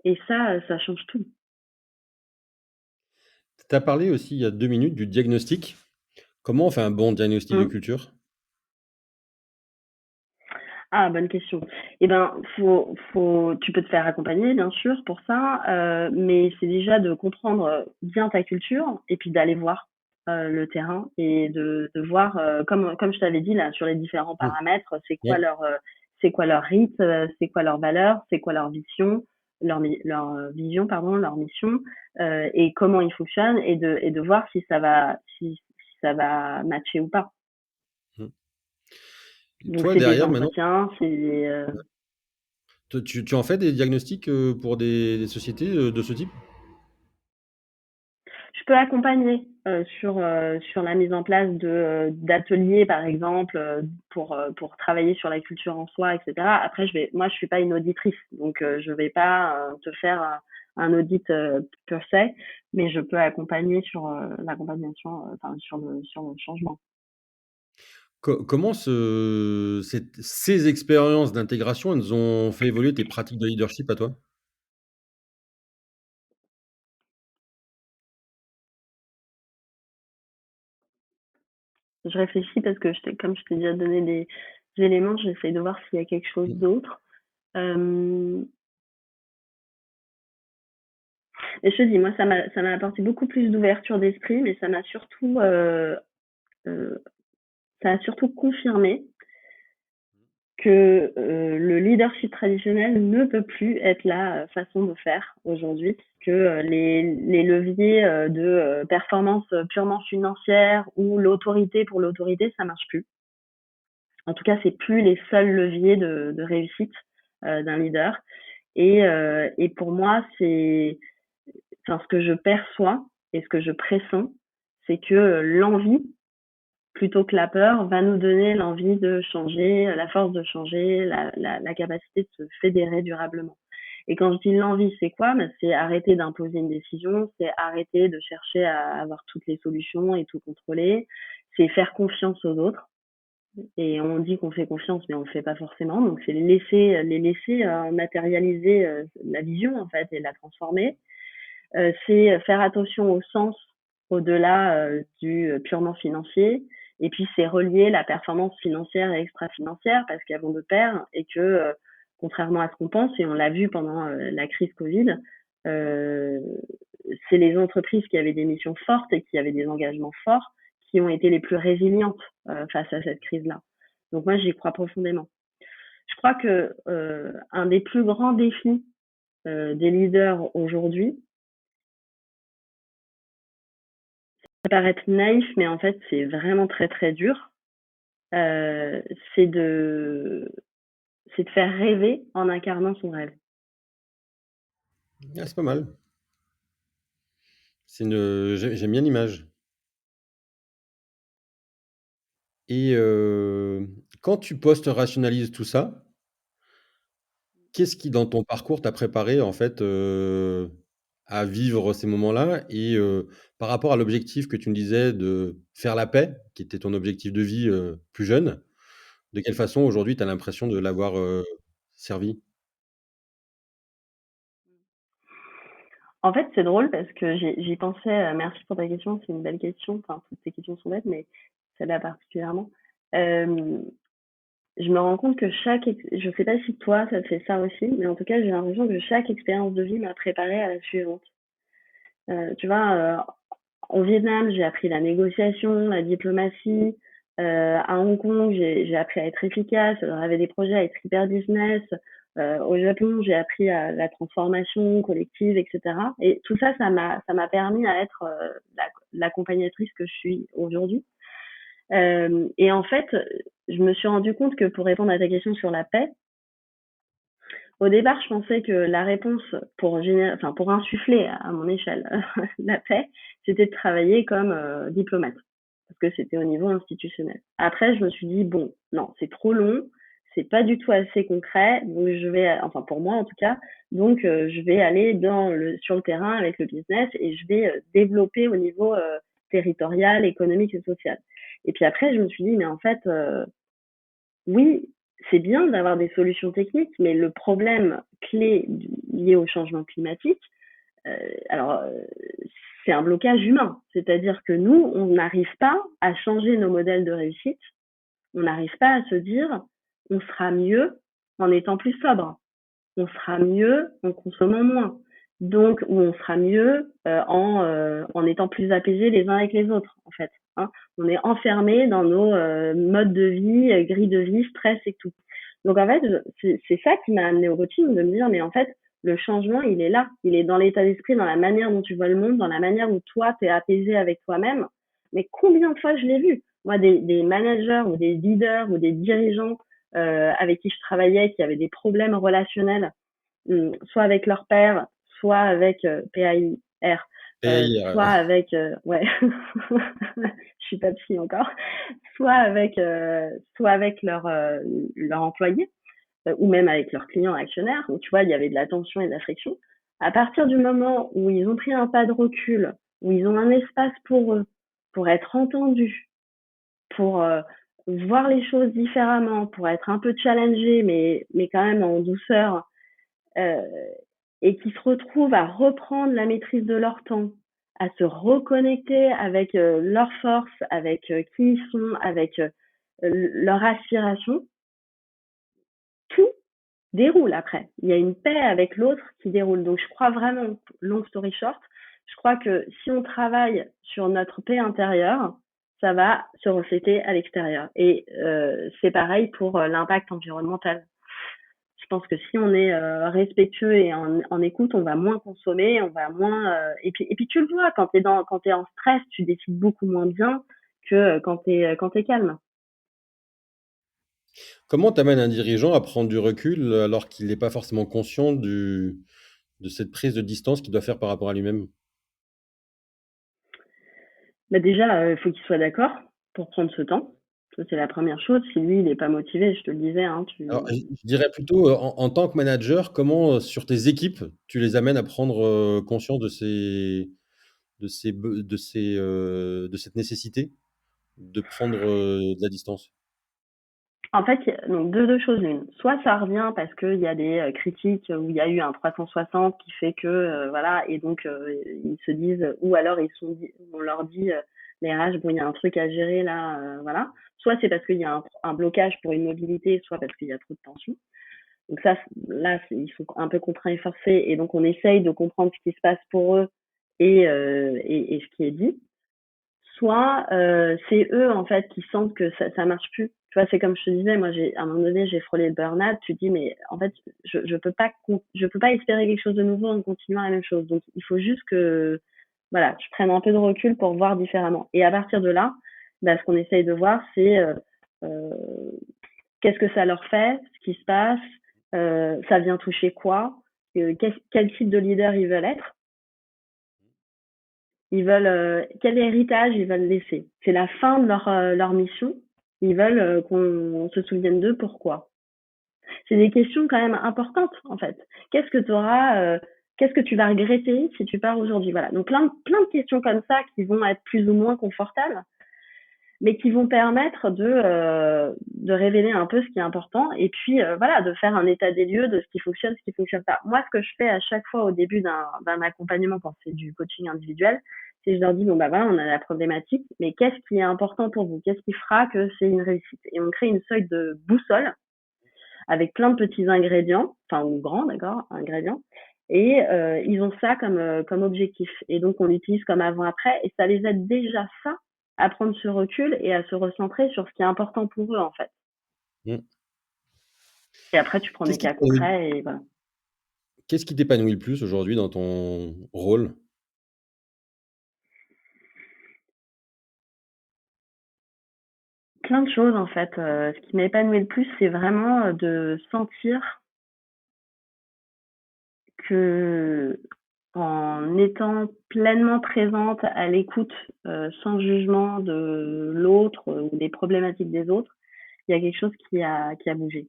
et ça change tout. Tu as parlé aussi il y a 2 minutes du diagnostic. Comment on fait un bon diagnostic de Mmh. culture? Ah, bonne question. Eh ben, tu peux te faire accompagner, bien sûr, pour ça, mais c'est déjà de comprendre bien ta culture et puis d'aller voir le terrain et de voir, comme je t'avais dit là, sur les différents Mmh. paramètres, Ouais. c'est quoi leur rite, c'est quoi leur valeur, c'est quoi leur vision, leur vision, pardon, leur mission, et comment ils fonctionnent et de voir si ça va matcher ou pas. Mmh. Donc Toi, c'est des derrière, maintenant, entretiens, tu en fais des diagnostics pour des sociétés de ce type? je peux accompagner sur la mise en place d'ateliers, par exemple, pour travailler sur la culture en soi, etc. Après, moi, je suis pas une auditrice, donc je vais pas te faire un audit per se, mais je peux accompagner sur l'accompagnation, enfin sur le changement. Comment ces expériences d'intégration, elles ont fait évoluer tes pratiques de leadership à toi? Je réfléchis parce que comme je t'ai déjà donné des éléments, j'essaie de voir s'il y a quelque chose Mmh. d'autre. Euh, et je te dis, moi, ça m'a apporté beaucoup plus d'ouverture d'esprit, mais euh, ça a surtout confirmé que le leadership traditionnel ne peut plus être la façon de faire aujourd'hui, que les leviers de performance purement financière ou l'autorité pour l'autorité, ça marche plus. En tout cas, c'est plus les seuls leviers de réussite d'un leader. Et pour moi, enfin, ce que je perçois et ce que je pressens, c'est que l'envie, plutôt que la peur, va nous donner l'envie de changer, la force de changer, la capacité de se fédérer durablement. Et quand je dis l'envie, c'est quoi? Ben, c'est arrêter d'imposer une décision, c'est arrêter de chercher à avoir toutes les solutions et tout contrôler, c'est faire confiance aux autres. Et on dit qu'on fait confiance, mais on le fait pas forcément. Donc c'est les laisser matérialiser la vision en fait et la transformer. C'est faire attention au sens au-delà du purement financier. Et puis c'est relier la performance financière et extra-financière parce qu'elles vont de pair et que contrairement à ce qu'on pense, et on l'a vu pendant la crise Covid, euh, c'est les entreprises qui avaient des missions fortes et qui avaient des engagements forts qui ont été les plus résilientes face à cette crise-là. Donc moi, j'y crois profondément. Je crois que un des plus grands défis des leaders aujourd'hui, ça peut paraître naïf, mais en fait, c'est vraiment très très dur. Euh, c'est de c'est de faire rêver en incarnant son rêve. Ah, c'est pas mal. J'aime bien l'image. Et quand tu post-rationalises tout ça, qu'est-ce qui, dans ton parcours, t'a préparé, en fait, à vivre ces moments-là? Et par rapport à l'objectif que tu me disais de faire la paix, qui était ton objectif de vie, plus jeune, de quelle façon, aujourd'hui, tu as l'impression de l'avoir, servi? En fait, c'est drôle parce que j'y pensais. Merci pour ta question, c'est une belle question. Enfin, toutes tes questions sont belles, mais celle-là particulièrement. Euh, je me rends compte que je sais pas si toi ça te fait ça aussi, mais en tout cas, j'ai l'impression que chaque expérience de vie m'a préparée à la suivante. Tu vois, au Vietnam, j'ai appris la négociation, la diplomatie. À Hong Kong, j'ai appris à être efficace, à driver des projets, à être hyper business. Au Japon, j'ai appris à la transformation collective, etc. Et tout ça, ça m'a permis à être l'accompagnatrice que je suis aujourd'hui. Et en fait, je me suis rendu compte que pour répondre à ta question sur la paix, au départ, je pensais que la réponse enfin, pour insuffler à mon échelle la paix, c'était de travailler comme diplomate, parce que c'était au niveau institutionnel. Après, je me suis dit, bon, non, c'est trop long, c'est pas du tout assez concret, donc enfin pour moi en tout cas, donc je vais aller sur le terrain avec le business et je vais développer au niveau territorial, économique et social. Et puis après, je me suis dit, mais en fait, oui, c'est bien d'avoir des solutions techniques, mais le problème clé lié au changement climatique, alors c'est un blocage humain. C'est-à-dire que nous, on n'arrive pas à changer nos modèles de réussite. On n'arrive pas à se dire, on sera mieux en étant plus sobre. On sera mieux en consommant moins. Donc, ou on sera mieux en étant plus apaisés les uns avec les autres, en fait. Hein. On est enfermés dans nos modes de vie, grilles de vie, stress et tout. Donc, en fait, c'est ça qui m'a amené au coaching, de me dire, mais en fait, le changement, il est là. Il est dans l'état d'esprit, dans la manière dont tu vois le monde, dans la manière où toi, tu es apaisé avec toi-même. Mais combien de fois je l'ai vu? Moi, des managers ou des leaders ou des dirigeants avec qui je travaillais qui avaient des problèmes relationnels, soit avec leur père, soit avec PAIR, Et soit avec ouais, je suis pas psy encore, soit avec leur employé ou même avec leurs clients actionnaires. Donc tu vois, il y avait de la tension et de la friction. À partir du moment où ils ont pris un pas de recul, où ils ont un espace pour eux, pour être entendus, pour voir les choses différemment, pour être un peu challengés, mais quand même en douceur, euh, et qui se retrouvent à reprendre la maîtrise de leur temps, à se reconnecter avec leurs forces, avec qui ils sont, avec leur aspiration, tout déroule après. Il y a une paix avec l'autre qui déroule. Donc je crois vraiment, long story short, je crois que si on travaille sur notre paix intérieure, ça va se refléter à l'extérieur. Et c'est pareil pour l'impact environnemental. Je pense que si on est respectueux et en écoute, on va moins consommer, on va moins. Et puis tu le vois quand t'es en stress, tu décides beaucoup moins bien que quand t'es calme. Comment tu amènes un dirigeant à prendre du recul alors qu'il n'est pas forcément conscient de cette prise de distance qu'il doit faire par rapport à lui-même? Bah déjà, il faut qu'il soit d'accord pour prendre ce temps. Ça, c'est la première chose. Si lui, il est pas motivé, je te le disais, hein, Alors, je dirais plutôt, en tant que manager, comment, sur tes équipes, tu les amènes à prendre, conscience de cette nécessité de prendre, de la distance? En fait, donc deux choses l'une. Soit ça revient parce qu'il y a des critiques où il y a eu un 360 qui fait que voilà, et donc ils se disent, ou alors on leur dit les RH, bon, il y a un truc à gérer là, voilà. Soit c'est parce qu'il y a un blocage pour une mobilité, soit parce qu'il y a trop de tension. Donc ça, là, ils sont un peu contraints et forcés, et donc on essaye de comprendre ce qui se passe pour eux et ce qui est dit. Soit c'est eux en fait qui sentent que ça marche plus. Tu vois, c'est comme je te disais, moi à un moment donné j'ai frôlé le burn-out. Tu te dis mais en fait je peux pas espérer quelque chose de nouveau en continuant la même chose. Donc il faut juste que voilà, je prenne un peu de recul pour voir différemment. Et à partir de là, bah, ce qu'on essaye de voir c'est euh, qu'est-ce que ça leur fait, ce qui se passe, ça vient toucher quoi, quel type de leader ils veulent être. Ils veulent quel héritage ils veulent laisser. C'est la fin de leur mission. Ils veulent qu'on se souvienne d'eux. Pourquoi? C'est des questions quand même importantes en fait. Qu'est-ce que tu auras Qu'est-ce que tu vas regretter si tu pars aujourd'hui? Voilà. Donc plein de questions comme ça qui vont être plus ou moins confortables, mais qui vont permettre de révéler un peu ce qui est important et puis voilà, de faire un état des lieux de ce qui fonctionne pas. Moi, ce que je fais à chaque fois au début d'un accompagnement quand c'est du coaching individuel, c'est que je leur dis bon bah voilà, on a la problématique, mais qu'est-ce qui est important pour vous? Qu'est-ce qui fera que c'est une réussite? Et on crée une sorte de boussole avec plein de petits ingrédients, enfin ou grands d'accord, ingrédients. Et ils ont ça comme objectif. Et donc, on l'utilise comme avant-après. Et ça les aide déjà, ça, à prendre ce recul et à se recentrer sur ce qui est important pour eux, en fait. Mmh. Et après, tu prends des Qu'est-ce qui cas t'épanouit concrets et voilà. qu'est-ce qui t'épanouit le plus aujourd'hui dans ton rôle? Plein de choses, en fait. Ce qui m'épanouit le plus, c'est vraiment de sentir que en étant pleinement présente à l'écoute, sans jugement de l'autre ou des problématiques des autres, il y a quelque chose qui a bougé.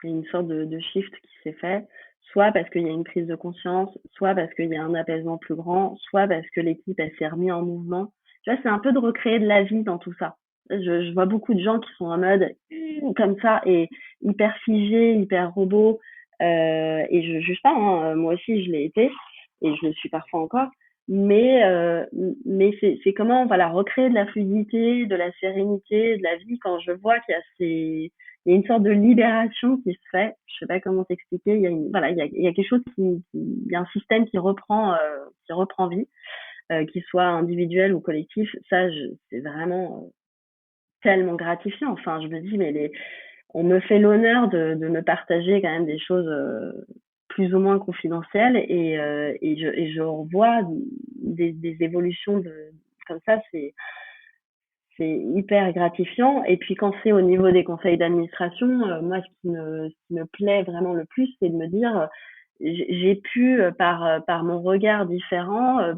Il y a une sorte de shift qui s'est fait, soit parce qu'il y a une prise de conscience, soit parce qu'il y a un apaisement plus grand, soit parce que l'équipe elle s'est remise en mouvement. Tu vois, c'est un peu de recréer de la vie dans tout ça. Je vois beaucoup de gens qui sont en mode comme ça et hyper figés, hyper robots. Et je juge pas, hein, moi aussi je l'ai été et je le suis parfois encore. Mais c'est comment voilà recréer de la fluidité, de la sérénité, de la vie quand je vois qu'il y a il y a une sorte de libération qui se fait. Je sais pas comment t'expliquer. Il y a voilà, il y a quelque chose il y a un système qui reprend vie, qu'il soit individuel ou collectif. Ça, c'est vraiment tellement gratifiant. Enfin, je me dis, mais on me fait l'honneur de me partager quand même des choses plus ou moins confidentielles et je revois des évolutions comme ça. C'est hyper gratifiant. Et puis quand c'est au niveau des conseils d'administration, moi, ce qui me plaît vraiment le plus, c'est de me dire, j'ai pu, par mon regard différent,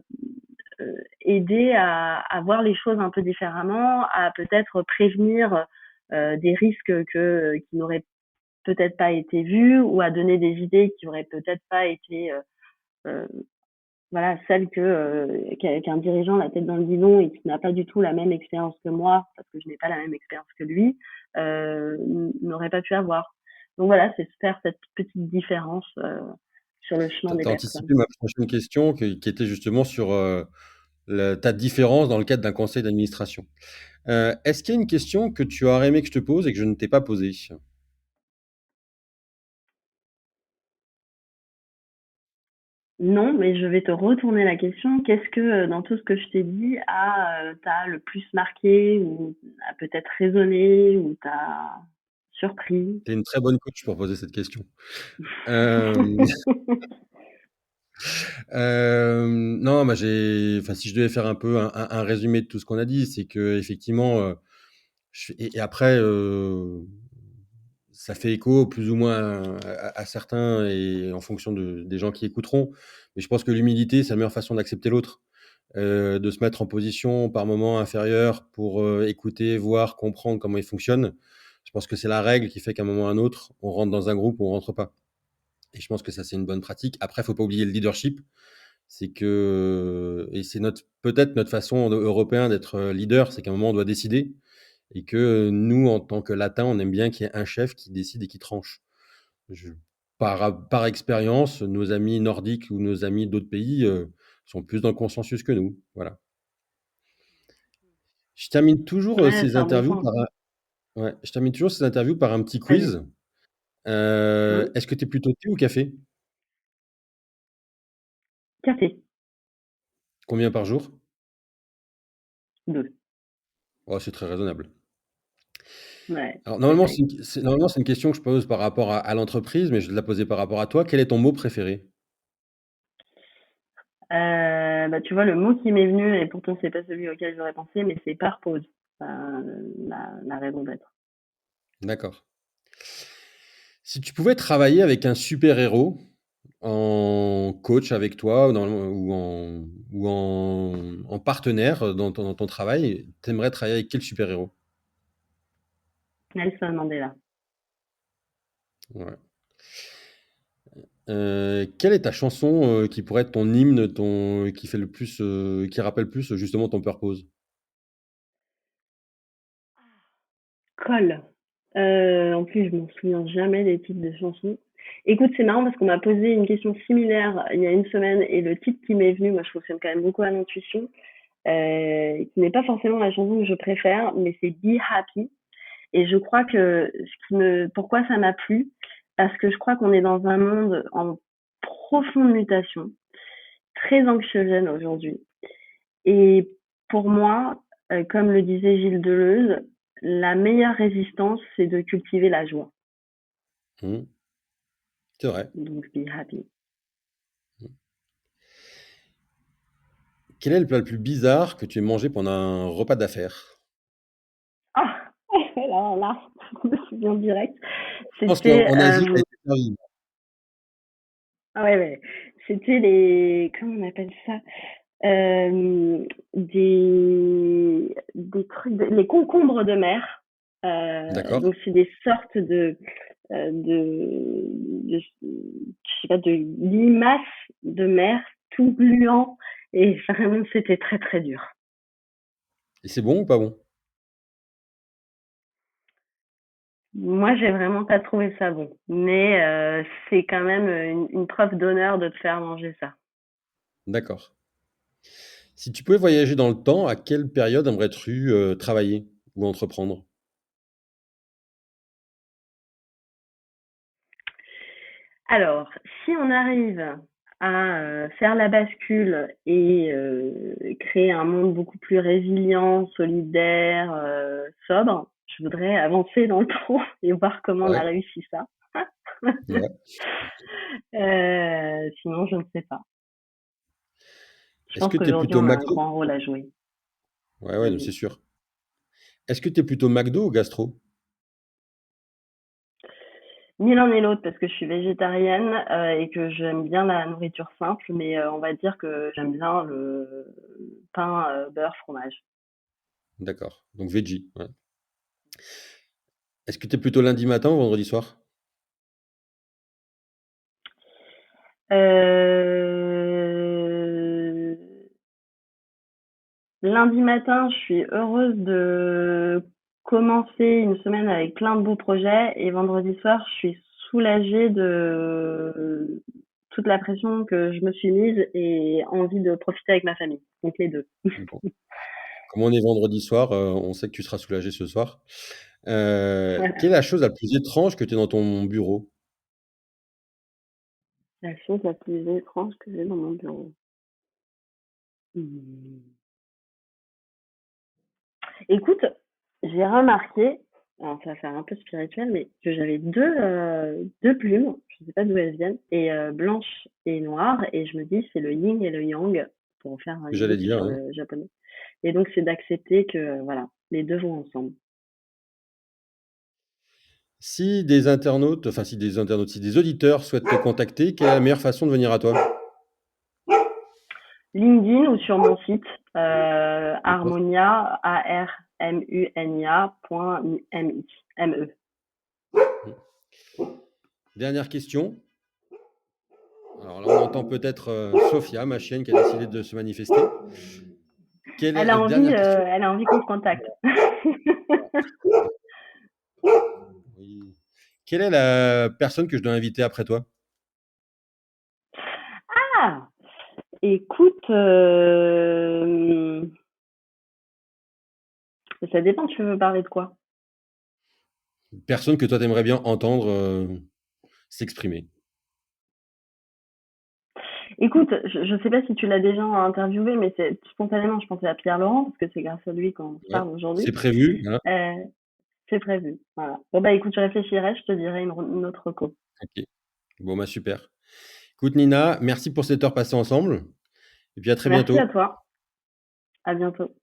aider à voir les choses un peu différemment, à peut-être prévenir des risques qui n'auraient peut-être pas été vus ou à donner des idées qui auraient peut-être pas été voilà, celle qu'un dirigeant la tête dans le guidon et qui n'a pas du tout la même expérience que moi, parce que je n'ai pas la même expérience que lui, n'aurait pas pu avoir. Donc voilà, c'est faire cette petite différence sur le chemin des Tu as personnes. anticipé ma prochaine question qui était justement sur ta différence dans le cadre d'un conseil d'administration. Est-ce qu'il y a une question que tu aurais aimé que je te pose et que je ne t'ai pas posée? Non, mais je vais te retourner la question. Qu'est-ce que, dans tout ce que je t'ai dit, t'a le plus marqué ou a peut-être résonné ou t'a surpris? Tu es une très bonne coach pour poser cette question. Euh, non, bah, enfin, si je devais faire un peu un résumé de tout ce qu'on a dit, c'est que effectivement, et après, ça fait écho plus ou moins à certains et en fonction des gens qui écouteront. Mais je pense que l'humilité, c'est la meilleure façon d'accepter l'autre, de se mettre en position par moment inférieure pour écouter, voir, comprendre comment il fonctionne. Je pense que c'est la règle qui fait qu'à un moment ou à un autre, on rentre dans un groupe ou on rentre pas. Et je pense que ça, c'est une bonne pratique. Après, il faut pas oublier le leadership. C'est que, et c'est peut-être notre façon européen d'être leader, c'est qu'à un moment, on doit décider. Et que nous, en tant que latins, on aime bien qu'il y ait un chef qui décide et qui tranche. Je- par expérience, nos amis nordiques ou nos amis d'autres pays sont plus dans le consensus que nous. Voilà. Je termine toujours Ouais, ces c'est un bon interviews point. par je termine toujours ces interviews par un petit Vas-y. quiz. Hein? Est-ce que tu es plutôt thé ou café? Café. Combien par jour? 2. Oh, c'est très raisonnable. Ouais, Alors, j'essaye. normalement, c'est une question que je pose par rapport à l'entreprise, mais je vais la poser par rapport à toi. Quel est ton mot préféré? Bah, tu vois, le mot qui m'est venu, et pourtant c'est pas celui auquel j'aurais pensé, mais c'est purpose, la raison d'être. D'accord. Si tu pouvais travailler avec un super-héros en coach avec toi ou en partenaire dans ton travail, tu aimerais travailler avec quel super-héros? Nelson Mandela. Ouais. Quelle est ta chanson qui pourrait être ton hymne, qui fait le plus, qui rappelle plus justement ton purpose? Coll. En plus, je m'en souviens jamais des titres de chansons. Écoute, c'est marrant parce qu'on m'a posé une question similaire il y a une semaine et le titre qui m'est venu, moi je fonctionne quand même beaucoup à l'intuition, qui n'est pas forcément la chanson que je préfère, mais c'est Be Happy. Et je crois que pourquoi ça m'a plu, parce que je crois qu'on est dans un monde en profonde mutation, très anxiogène aujourd'hui. Et pour moi, comme le disait Gilles Deleuze, la meilleure résistance, c'est de cultiver la joie. Mmh, c'est vrai. Donc, be happy. Mmh. Quel est le plat le plus bizarre que tu aies mangé pendant un repas d'affaires? Ah, là, je me souviens direct. Je pense qu'en C'était, en Asie, ça a été servi. ah ouais, ouais, c'était comment on appelle ça? Des trucs, les concombres de mer. D'accord. Donc c'est des sortes de, je sais pas, de limaces de mer, tout gluant. Et vraiment, c'était très très dur. Et c'est bon ou pas bon? Moi, j'ai vraiment pas trouvé ça bon. Mais c'est quand même une preuve d'honneur de te faire manger ça. D'accord. Si tu pouvais voyager dans le temps, à quelle période aimerais-tu, travailler ou entreprendre? Alors, si on arrive à faire la bascule et créer un monde beaucoup plus résilient, solidaire, sobre, je voudrais avancer dans le temps et voir comment on a Ouais, réussi ça. ouais. Sinon, je ne sais pas. Je Est-ce pense que tu es qu'aujourd'hui, plutôt on a un McDo? grand rôle à jouer. Ouais, ouais, non, Vas-y. c'est sûr. Est-ce que tu es plutôt McDo ou gastro? Ni l'un ni l'autre parce que je suis végétarienne et que j'aime bien la nourriture simple, mais on va dire que j'aime bien le pain, beurre, fromage. D'accord, donc veggie, ouais. Est-ce que tu es plutôt lundi matin ou vendredi soir? Heu, Lundi matin, je suis heureuse de commencer une semaine avec plein de beaux projets et vendredi soir, je suis soulagée de toute la pression que je me suis mise et envie de profiter avec ma famille. Donc les deux. Bon. Comme on est vendredi soir, on sait que tu seras soulagé ce soir. Quelle est Voilà. la chose la plus étrange que tu aies dans ton bureau? La chose la plus étrange que j'ai dans mon bureau. Hmm. Écoute, j'ai remarqué, alors ça va faire un peu spirituel, mais que j'avais deux plumes, je sais pas d'où elles viennent, et blanche et noire, et je me dis c'est le yin et le yang, pour faire Que une j'allais bêtise dire, sur hein. le japonais. Et donc c'est d'accepter que voilà, les deux vont ensemble. Si des auditeurs souhaitent te contacter, quelle est la meilleure façon de venir à toi? LinkedIn ou sur mon site D'accord. Harmonia, ARMUNIA point MI, ME. Mmh. Dernière question. Alors là, on entend peut-être, Sophia, ma chienne, qui a décidé de se manifester. Dernière question. Elle a envie qu'on se contacte. Oui. Quelle est la personne que je dois inviter après toi? Ah, écoute, ça dépend, tu veux parler de quoi? Une personne que toi, tu aimerais bien entendre, s'exprimer. Écoute, je sais pas si tu l'as déjà interviewé, mais c'est spontanément, je pensais à Pierre Laurent, parce que c'est grâce à lui qu'on se Ouais, parle aujourd'hui. c'est prévu, hein? Euh, c'est prévu, voilà. Bon, bah écoute, je réfléchirai, je te dirai une autre reco. OK. Bon, bah, super. Écoute Nina, merci pour cette heure passée ensemble et puis à très Merci à bientôt. toi, à bientôt.